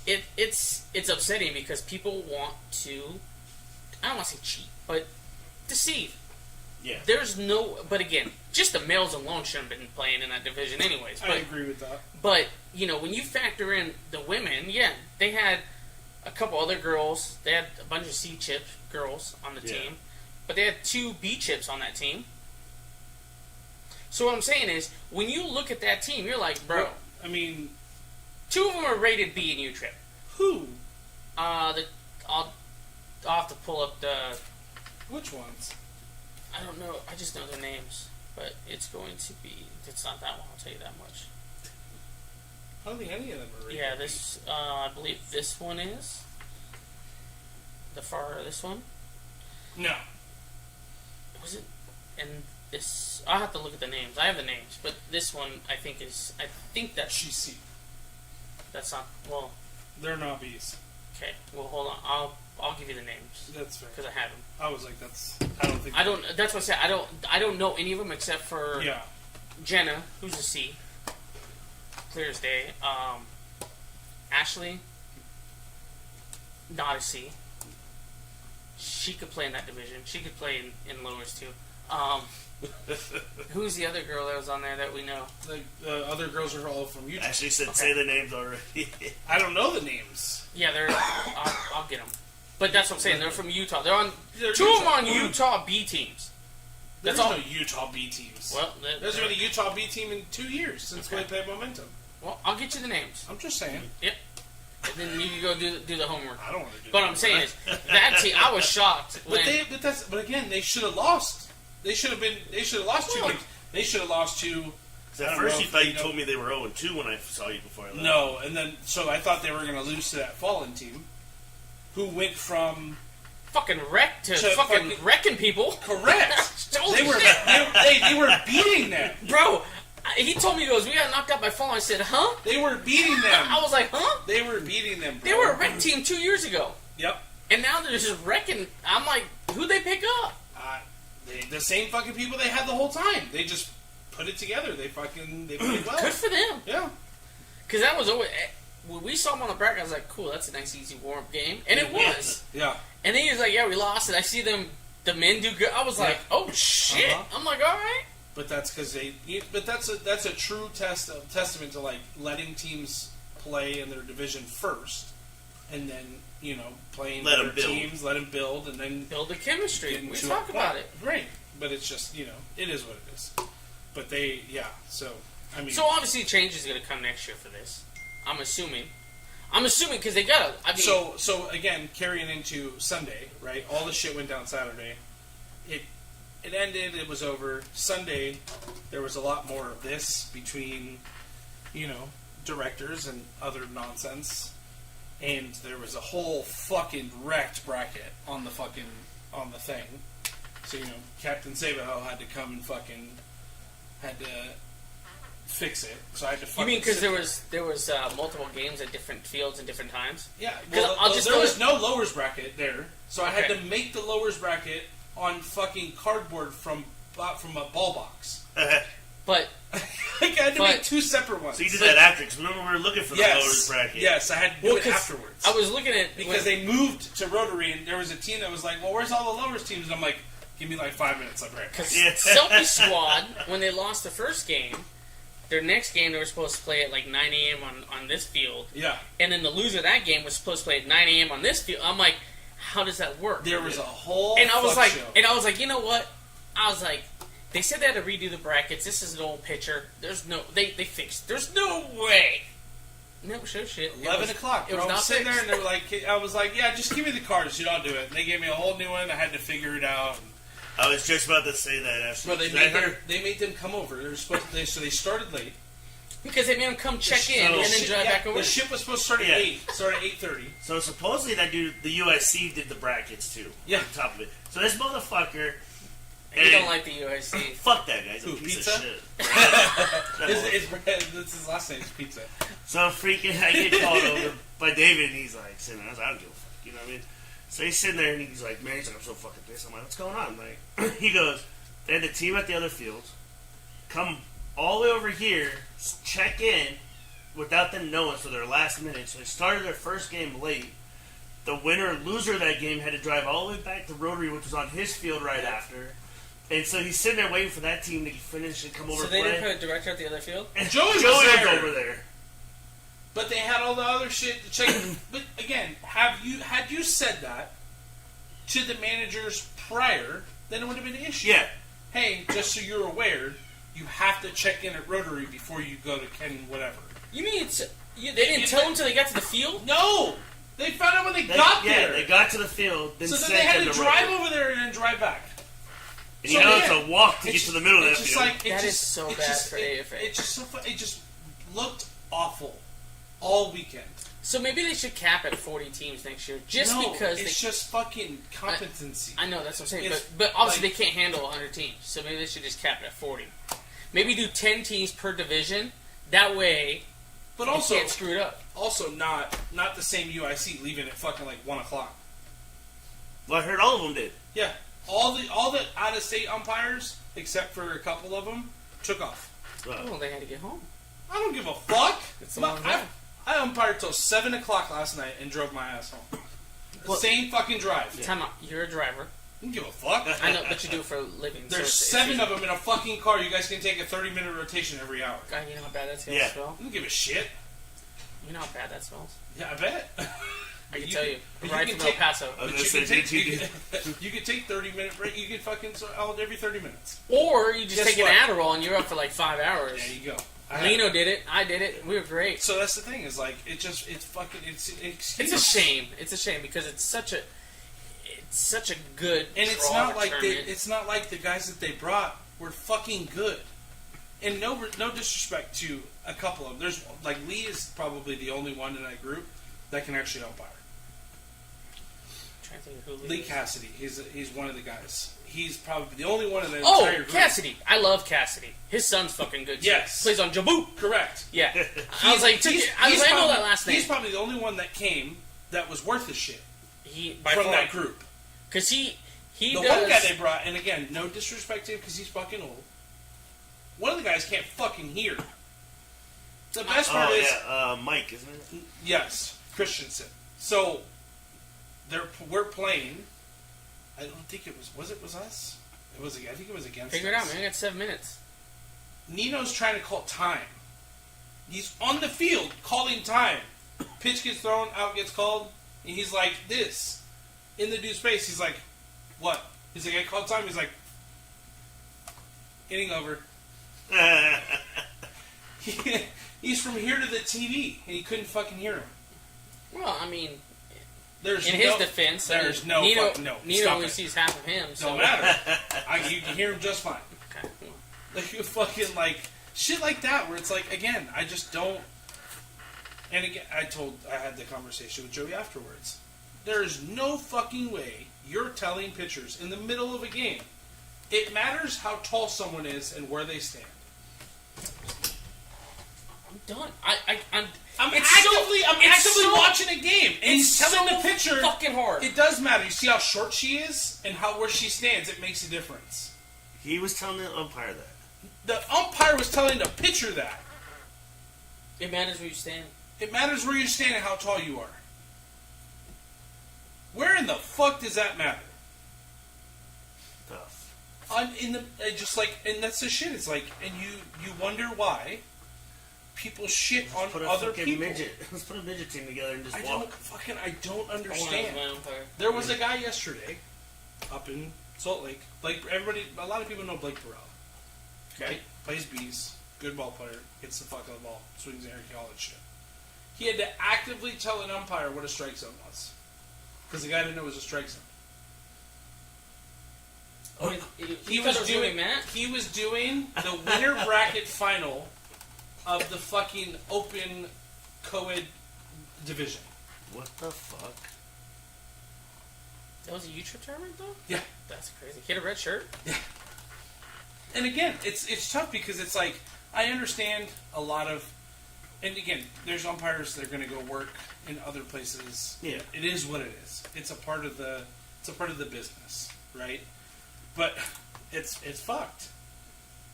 it's upsetting because people want to, I don't want to say cheat, but deceive. Yeah. But again, just the males alone shouldn't have been playing in that division anyways. I But, agree with that. but when you factor in the women, yeah, they had a couple other girls. They had a bunch of C chip girls on the Yeah. team, but they had 2 B chips on that team. So what I'm saying is, when you look at that team, you're like, bro, I mean, 2 of them are rated B in U trip. who? I'll have to pull up the. Which ones? I don't know. I just know their names, but it's going to be. It's not that one. I'll tell you that much. I don't think any of them are. Yeah, this. I believe this one is. the far this one? No. Was it? And this, I'll have to look at the names. I have the names, but this one I think that's She's C. that's not. Well, They're not B's. okay. Well, hold on. I'll give you the names That's fair. because I have them. I was like, I don't think. I don't. That's what I said. I don't know any of them except for Yeah. Jenna, who's a C. Clear as day. Ashley, not a C. She could play in that division. She could play in lowers too. Who's the other girl that was on there that we know? The other girls are all from Utah. Ashley said, Okay. say the names already. I don't know the names. Yeah, they're. I'll get them. But that's what I'm saying. They're from Utah. They're on They're two of them Utah. on Utah B teams. There's That's all. no Utah B teams. Well, There's been a Utah B team in 2 years since Okay. we played Momentum. well, I'll get you the names. I'm just saying. Yep. And then you can go do the homework. I don't want to do But that. I'm saying is that team. I was shocked when. But again, they should have lost. They should have lost two Well, games. They should have lost two. At I don't first know you if thought they you know- told me they were 0-2 when I saw you before I left. No, and then so I thought they were going to lose to that Fallen team, who went from fucking wreck to To fucking fucking- wrecking people. correct. Holy they were shit. they were beating them. Bro, he told me, he goes, we got knocked out by Fallen. I said, huh? They were beating them. I was like, huh? They were beating them. Bro. They were a wreck team 2 years ago. Yep. And now they're just wrecking. I'm like, who'd they pick up? The same fucking people they had the whole time. They just put it together. They played well. Good for them. Yeah. Because that was always... When we saw him on the bracket, I was like, cool, that's a nice, easy warm-up game. And it was. Yeah. And then he was like, yeah, we lost. And I see them, the men do good. I was like, oh, shit. Uh-huh. I'm like, all right. But that's because But that's a true testament to like letting teams play in their division first, and then playing Let other 'em build. teams, let them build, and then Build the chemistry. getting We to talk a about point. it. Right. But it's just it is what it is. But So I mean, So obviously change is going to come next year for this. I'm assuming because they got to. I mean, so again, carrying into Sunday, right? All the shit went down Saturday. It ended. It was over. Sunday, there was a lot more of this between, directors and other nonsense, and there was a whole fucking wrecked bracket on the thing. So Captain Sabaho had to come and had to fix it. So I had to. you Fucking mean because sit there was multiple games at different fields and different times? Yeah, 'Cause well, I'll just there go was with- no lowers bracket there, so I had Okay. to make the lowers bracket on fucking cardboard from a ball box. But I had to But- make two separate ones. So you did that after, because remember we were looking for the lowest yes, bracket. yes, I had to do well, it 'cause afterwards I was looking at because they moved to Rotary, and there was a team that was like, "Well, where's all the lowers teams?" And I'm like, "Give me like 5 minutes." I'm right. Because Yeah. Selfie Squad, when they lost the first game, their next game they were supposed to play at like 9 a.m. on this field, Yeah, and then the loser of that game was supposed to play at 9 a.m. on this field. I'm like, how does that work? there was a whole and I was fuck like, show. you know what? I was like, they said they had to redo the brackets. This is an old picture. There's no, they fixed. There's no way. No, shit. It 11 was- o'clock. It was bro. I'm not sitting there, fixed. and they were like, I was like, "Yeah, just give me the cards. You don't do it." And they gave me a whole new one. I had to figure it out. I was just about to say that, actually. Bro, they made them come over. They were supposed to, so they started late. Because they made them come check in and then drive back over. The ship was supposed to start at Yeah. 8. Started at 8:30. So supposedly that dude, the USC, did the brackets too. Yeah. On top of it. So this motherfucker. You don't like the USC. Fuck that guy. He's a Who, piece pizza? of shit. That motherfucker. That's his last name is Pizza. So freaking, I get called over by David, and he's like, sitting there, I was like, I don't give a fuck, you know what I mean? So he's sitting there, and he's like, man, he's like, I'm so fucking pissed. I'm like, what's going on? Like, he goes, they had the team at the other fields come all the way over here, check in without them knowing for their last minute. So they started their first game late. The winner and loser of that game had to drive all the way back to Rotary, which was on his field right after. And so he's sitting there waiting for that team to finish and come over So and they play. didn't put a director at the other field? And Joey was Joey was there. over there. But they had all the other shit to check. But again, had you said that to the managers prior, then it would have been an issue. Yeah. Hey, just so you're aware, you have to check in at Rotary before you go to Ken whatever. You mean they didn't tell them until they got to the field? No! They found out when they got there. They got to the field, then so then sent they had them to to drive Rotary. over there and then drive back. And you know it's yeah, a walk to get it's to the middle of that it's just field. like, it That just, is so it bad just, for it, AFA. It just looked awful all weekend. So maybe they should cap at 40 teams next year, just no, because it's just fucking competency. I know that's what I'm saying, It's but obviously like- they can't handle 100 teams, so maybe they should just cap it at 40. Maybe do 10 teams per division. That way, but you also, can't screw it up. also not the same UIC leaving at fucking like 1:00. Well, I heard all of them did. Yeah, all the out of state umpires, except for a couple of them, took off. Well, they had to get home. I don't give a fuck. It's a long drive. I umpired till 7:00 last night and drove my ass home. The same fucking drive. Time out. You're a driver. I don't give a fuck. I know, but you do it for a living. There's so 7 of them in a fucking car. You guys can take a 30-minute rotation every hour. God, you know how bad that smells. Yeah. I don't give a shit. You know how bad that smells. Yeah, I bet. I can tell you. but Right can from El take- Paso. I was But gonna you say, can take did you you can take 30-minute break. You can fucking out every 30 minutes. Or you just Guess take an what? Adderall and you're up for like 5 hours. There you go. Lino did it. I did it. We were great. So that's the thing is like it's fucking it's It's a shame. It's a shame because it's such a good And it's draw not like tournament. it's not like the guys that they brought were fucking good. And no disrespect to a couple of them. There's like Lee is probably the only one in that group that can actually umpire. I'm trying to think of who Lee is. Cassidy, he's one of the guys. He's probably the only one in the Oh, entire group. Cassidy. I love Cassidy. His son's fucking good too. Yes. Plays on Jabu. Correct. Yeah. I was like, I know that last name. He's probably the only one that came that was worth his shit He by from far. that group. Because he The does. one guy they brought, and again, no disrespect to him because he's fucking old. One of the guys can't fucking hear. The best part Oh is, yeah, Mike, isn't it? yes, Christensen. So we're playing. I don't think it was us. It was. I think it was against. Figure it us. out, man. I got 7 minutes. Nino's trying to call time. He's on the field calling time. Pitch gets thrown, out gets called, and he's like this. In the dude's face, he's like, what? He's like, I called time. He's like, inning over. He's from here to the TV, and he couldn't fucking hear him. Well, I mean, There's in no, his defense, I there's mean, no Nino, fucking- no, Nino stop only it. sees half of him. So Don't matter. You can hear him just fine. Okay. Like you fucking like shit like that, where it's like again, I just don't. And again, I had the conversation with Joey afterwards. There is no fucking way you're telling pitchers in the middle of a game. It matters how tall someone is and where they stand. I'm done. I'm I'm actively so- watching a game, and he's it's telling so the pitcher fucking hard. it does matter. You see how short she is and where she stands. It makes a difference. He was telling the umpire that. The umpire was telling the pitcher that. It matters where you stand. It matters where you stand and how tall you are. Where in the fuck does that matter? Tough. And that's the shit. It's like, and you wonder why people shit on Put a other fucking people. midget. Let's put a midget team together and just I walk. don't I understand. want to umpire. There was a guy yesterday up in Salt Lake. A lot of people know Blake Burrell. Okay, plays bees, good ball player, hits the fuck out of the ball, swings air, all that shit. He had to actively tell an umpire what a strike zone was because the guy didn't know it was a strike zone. He was doing that. He was doing the winner bracket final of the fucking open co-ed division. What the fuck? That was a U-Trip tournament, though? Yeah. That's crazy. He had a red shirt? And again, it's tough because it's like I understand a lot of, and again, there's umpires that are going to go work in other places. Yeah. It is what it is. It's a part of the business, right? But it's fucked.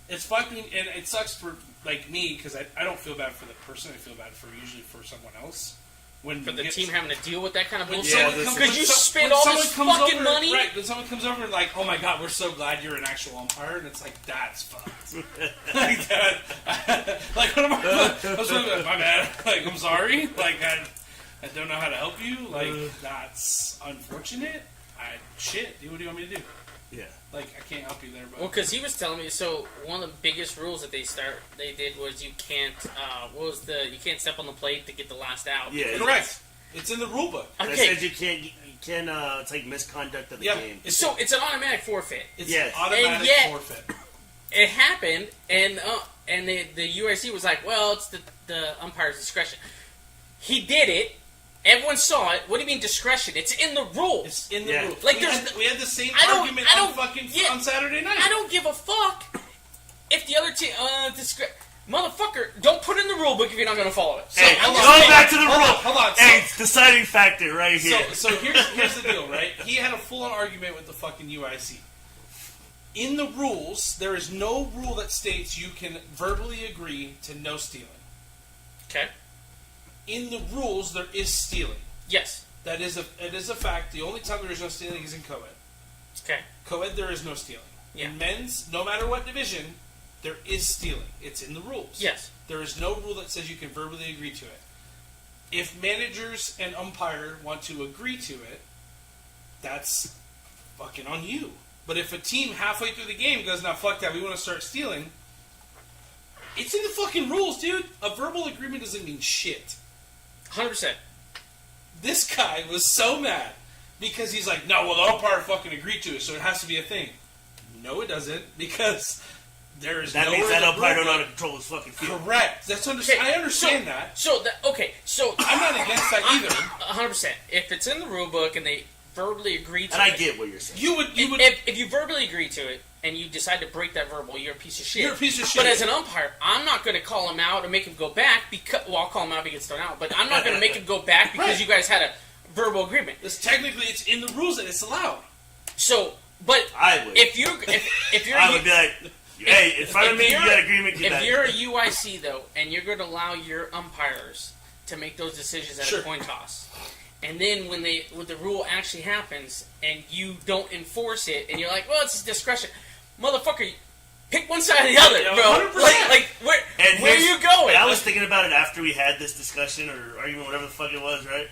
It's fucking, and it sucks for like me because I don't feel bad for the person. I feel bad usually for someone else. When For the you get- team having to deal with that kind of when bullshit? someone this- comes- Because you when spend when all someone this comes fucking over- money? right? When someone comes over and like, oh my god, we're so glad you're an actual umpire, and it's like that's fucked. Like that, like what am I was like, my bad. Like I'm sorry. Like I don't know how to help you. Like that's unfortunate. Shit, dude, what do you want me to do? Yeah. Like I can't help you there, but Well, because he was telling me, so one of the biggest rules that they did was you can't, you can't step on the plate to get the last out. Yeah. correct. It's in the rule book. It Okay, says you can it's like misconduct of the Yeah. game. so it's an automatic forfeit. It's Yes. an automatic And yet- forfeit. It happened, and the UIC was like, well, it's the umpire's discretion. He did it, Everyone saw it. What do you mean discretion? It's in the rules. It's in the Yeah. rules. Like, we had the same I don't- argument I don't- on fucking yeah. on Saturday night. I don't give a fuck if the other team, motherfucker, don't put in the rule book if you're not going to follow it. So, Hey, hold go on. back to the Hold rule. on, hold on. Hey, deciding factor right here. So here's the deal, right? He had a full-on argument with the fucking UIC. In the rules, there is no rule that states you can verbally agree to no stealing. okay. In the rules, there is stealing. Yes. It is a fact. The only time there is no stealing is in co-ed. Okay. Co-ed, there is no stealing. Yeah. In men's, no matter what division, there is stealing. It's in the rules. Yes. There is no rule that says you can verbally agree to it. If managers and umpire want to agree to it, that's fucking on you. But if a team halfway through the game goes, "Now fuck that, we want to start stealing," it's in the fucking rules, dude. A verbal agreement doesn't mean shit. 100%. This guy was so mad because he's like, "No, well, the umpire fucking agreed to it, so it has to be a thing." No, it doesn't, because there is that nowhere means in that the umpire rule don't know how book- to control his fucking field. Correct. That's I understand that. So, so I'm not against that either. 100%. If it's in the rule book and they verbally agree to And I it, get what you're saying. You would if you verbally agree to it and you decide to break that verbal, you're a piece of shit. You're a piece of shit. But as an umpire, I'm not going to call him out or make him go back because, well, I'll call him out if he gets thrown out, but I'm not going to make him go back because Right. you guys had a verbal agreement. technically it's in the rules that it's allowed. So, but I would. if you're I would be like, hey, in front of me, you you're- got agreement, get if back. you're a UIC though, and you're going to allow your umpires to make those decisions at Sure. a coin toss, and then when the rule actually happens and you don't enforce it, and you're like, well, it's discretion, motherfucker, pick one side or the other, Yeah, bro. 100%. Like where And are here's- you going? And I was thinking about it after we had this discussion or argument, whatever the fuck it was, right?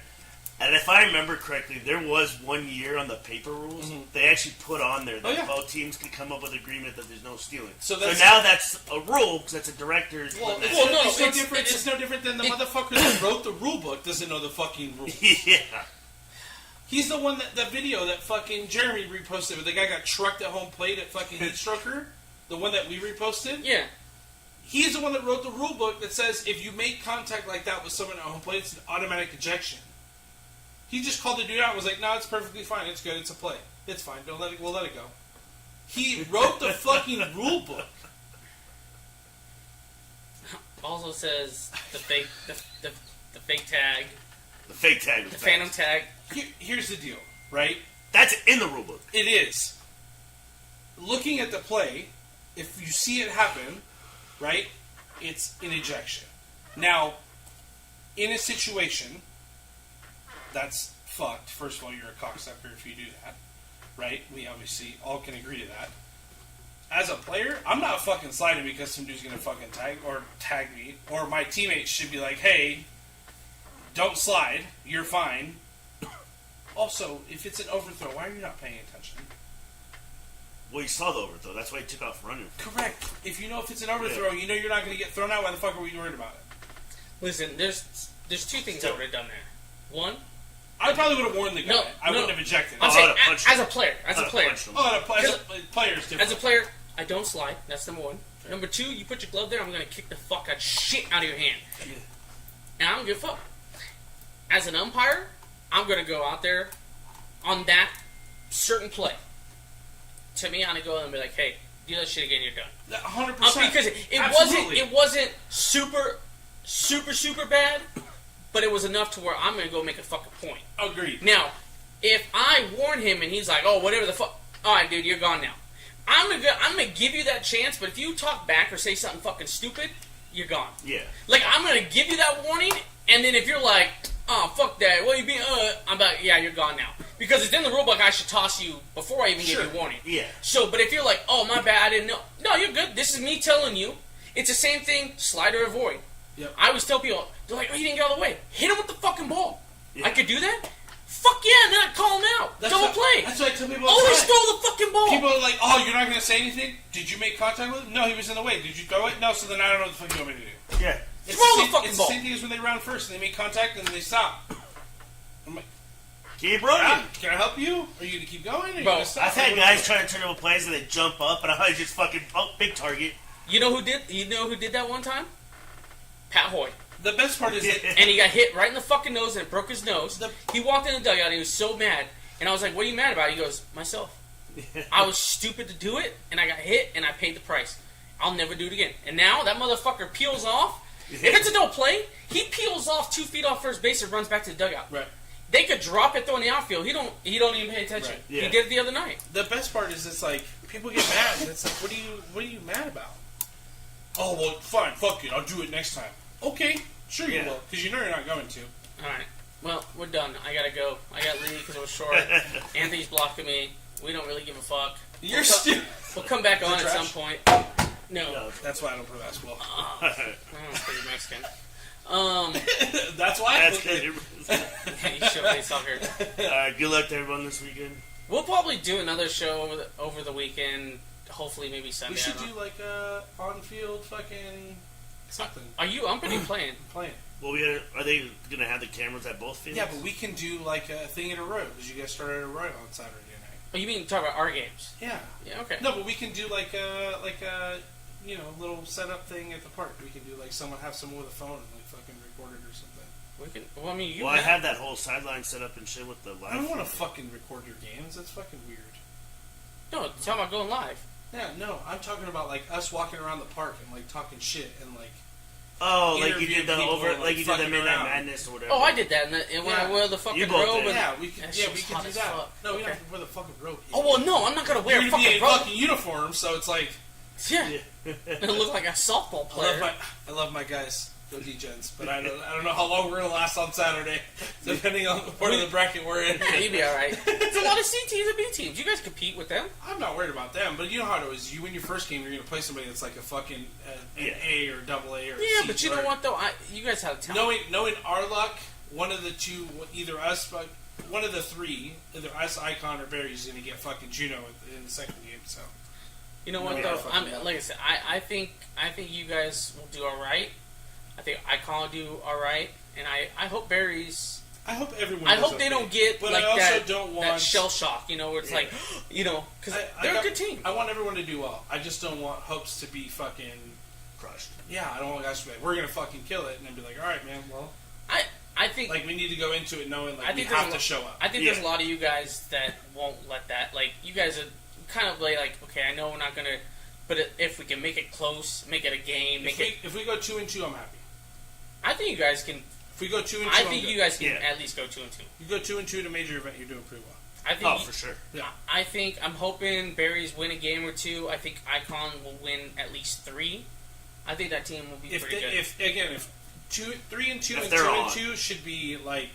And if I remember correctly, there was 1 year on the paper rules. They actually put on there that Oh, yeah. both teams can come up with agreement that there's no stealing. So So that's- now that's a rule because that's a director's. Well, limit. no, it's no it's- different. it's- It's no different than the it- motherfucker that wrote the rule book doesn't know the fucking rules. yeah. He's the one that video that fucking Jeremy reposted where the guy got trucked at home plate at fucking Heat Stroker. The one that we reposted. yeah. He's the one that wrote the rule book that says if you make contact like that with someone at home plate, it's an automatic ejection. He just called the dude out and was like, "No, it's perfectly fine. It's good. It's a play. It's fine. We'll let it go." He wrote the fucking rule book. Also says the fake the fake tag, The fake tag. was the bad. phantom tag. Here's the deal, right? That's in the rule book. It is. Looking at the play, if you see it happen, right, it's an ejection. Now, in a situation, that's fucked. First of all, you're a cocksucker if you do that, right? We obviously all can agree to that. As a player, I'm not fucking sliding because some dude's gonna fucking tag me, or my teammates should be like, "Hey, don't slide. You're fine." Also, if it's an overthrow, why are you not paying attention? Well, you saw the overthrow. That's why he took off running. Correct. If you know if it's an overthrow, you know you're not going to get thrown out. Why the fuck are we worried about it? Listen, there's two things I would have done there. One, I probably would have warned the guy. No, I no. wouldn't have ejected. I'm Oh, saying I'd have punched as a him. player, I'd have punched him. Oh, as a player's different. as a player, I don't slide. That's number one. Number two, you put your glove there, I'm gonna kick the fuck out shit out of your hand, and I don't give a fuck. As an umpire, I'm gonna go out there on that certain play. To me, I'm gonna go in and be like, "Hey, do that shit again, you're done." 100%. Because it Absolutely. wasn't super bad, but it was enough to where I'm gonna go make a fucking point. Agreed. Now, if I warn him and he's like, "Oh, whatever the fuck," all right, dude, you're gone now. I'm gonna give you that chance, but if you talk back or say something fucking stupid, you're gone. Yeah. Like, I'm gonna give you that warning, and then if you're like, "Oh, fuck that," what you being? I'm like, "Yeah, you're gone now," because it's in the rule book. I should toss you before I even Sure. give you a warning. Yeah. So, but if you're like, "Oh, my bad, I didn't know," no, you're good. This is me telling you. It's the same thing. Slide or avoid. Yep. I always tell people, they're like, "Oh, he didn't get all the way." Hit him with the fucking ball. Yeah. I could do that. Fuck yeah, and then I call him out. That's Double what, play. That's what I tell people all the Always time. throw the fucking ball. People are like, "Oh, you're not going to say anything? Did you make contact with him? No, he was in the way. Did you throw it? No, so then I don't know what the fuck you want me to do." Yeah. It's Throw the same, fucking it's ball. the same thing as when they round first and they make contact and then they stop. I'm like, Keep running. "Can I help you? Are you going to keep going? Or are you Bro, going to stop?" I've had guys trying to turn over plays and they jump up and I just fucking big target. You know who did that one time? Pat Hoy. The best part is that and he got hit right in the fucking nose and it broke his nose. The- He walked in the dugout and he was so mad. And I was like, what are you mad about? He goes, myself. I was stupid to do it, and I got hit, and I paid the price. I'll never do it again. And now that motherfucker peels off. If it's a no play, he peels off 2 feet off first base and runs back to the dugout. right. They could drop it, throw in the outfield. He don't even pay attention. Right. Yeah. He did it the other night. The best part is it's like people get mad. And it's like, what are you mad about? Oh well, fine, fuck it, I'll do it next time. Okay, sure you Yeah. will, because you know you're not going to. All right. Well, we're done. I gotta go. I got leave because it was short. Anthony's blocking me. We don't really give a fuck. You're stupid. We'll come back on it at some trash? point. No. No. That's why I don't play basketball. Oh, because you're Mexican. That's why. That's good. You should play soccer. Alright, good luck to everyone this weekend. We'll probably do another show over the weekend. Hopefully, maybe Sunday. We should I don't do know. like on-field fucking something. Are you umping or you playing? Playing. Well, are they going to have the cameras at both fields? Yeah, but we can do like a thing in a row because you guys started a row on Saturday night. Oh, you mean talk about our games? Yeah. Yeah. Okay. No, but we can do like a little setup thing at the park. We can do like have someone with a phone and like fucking record it or something. We can. Well, I mean, you. Well, I have that whole sideline set up and shit with the live. I don't want to feed. fucking record your games. That's fucking weird. No, talk about going live. Yeah, no, I'm talking about like us walking around the park and like talking shit and like. Oh, like you interview did the people over, and, like you did the fucking Midnight around. Madness or whatever. Oh, I did that, and when I Yeah. wear the fucking You both robe. did. And, Yeah, we can. That Yeah, shit we was can hot do as that. fuck. No, we Okay. don't have to wear the fucking robe. Oh well, no, I'm not gonna wear You're a gonna be fucking in robe. fucking uniform, so it's like Yeah, I look like a softball player. I love my guys. Go D-Gens, but I don't know how long we're gonna last on Saturday, depending on the part of the bracket we're in. Yeah, you'd be all right. It's a lot of C teams and B teams. You guys compete with them. I'm not worried about them, but you know how it is. You win your first game, you're gonna play somebody that's like a fucking an Yeah. A or double A or Yeah, C but you know player. what though? You guys have talent. Knowing our luck, one of the two, either us, but one of the three, either us, Icon, or Barry's gonna get fucking Juno in the second game. So You know what No, though? fucking I'm luck. like I said. I think you guys will do all right. I think Icon will do all right, and I hope Barry's. I hope everyone. I does hope they okay. don't get But like I also that, don't want that shell shock. You know, where it's like, because they're a good team. I want everyone to do well. I just don't want hopes to be fucking crushed. Yeah, I don't want guys to be like, we're gonna fucking kill it, and then be like, all right, man. Well, I think like we need to go into it knowing like I we think there's have a to lot- show up. I think Yeah. there's a lot of you guys that won't let that. Like, you guys are kind of like okay, I know we're not gonna, but if we can make it close, make it a game, If we go 2-2, I'm happy. I think you guys can. If we go 2-2, I I'm think good. you guys can Yeah. at least go 2-2. You go 2-2 to major event, you're doing pretty well. I think. Oh, for sure. Yeah. I think I'm hoping Barry's win a game or two. I think Icon will win at least 3. I think that team will be If pretty good. if 3-2 and 2 If and they're 2-2 should be like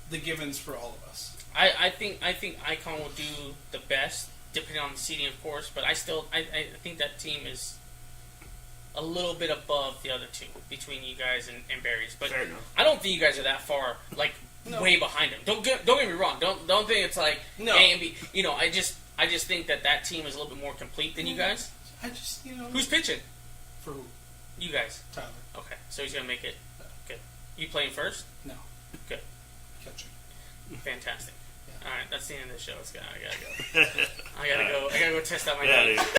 the givens for all of us. I think Icon will do the best, depending on the seeding, of course. But I think that team is a little bit above the other two between you guys and Barry's. But Fair enough. I don't think you guys are that far, like No. way behind them. Don't get me wrong. Don't think it's like No. A and B. You know, I just think that team is a little bit more complete than you guys. I just Who's pitching? for who? You guys. Tyler. Okay, so he's gonna make it. Good. You playing first? No. Good. Catching. Fantastic. Yeah. All right, that's the end of the show. I gotta go. I gotta go test out my Yeah, gun. dude.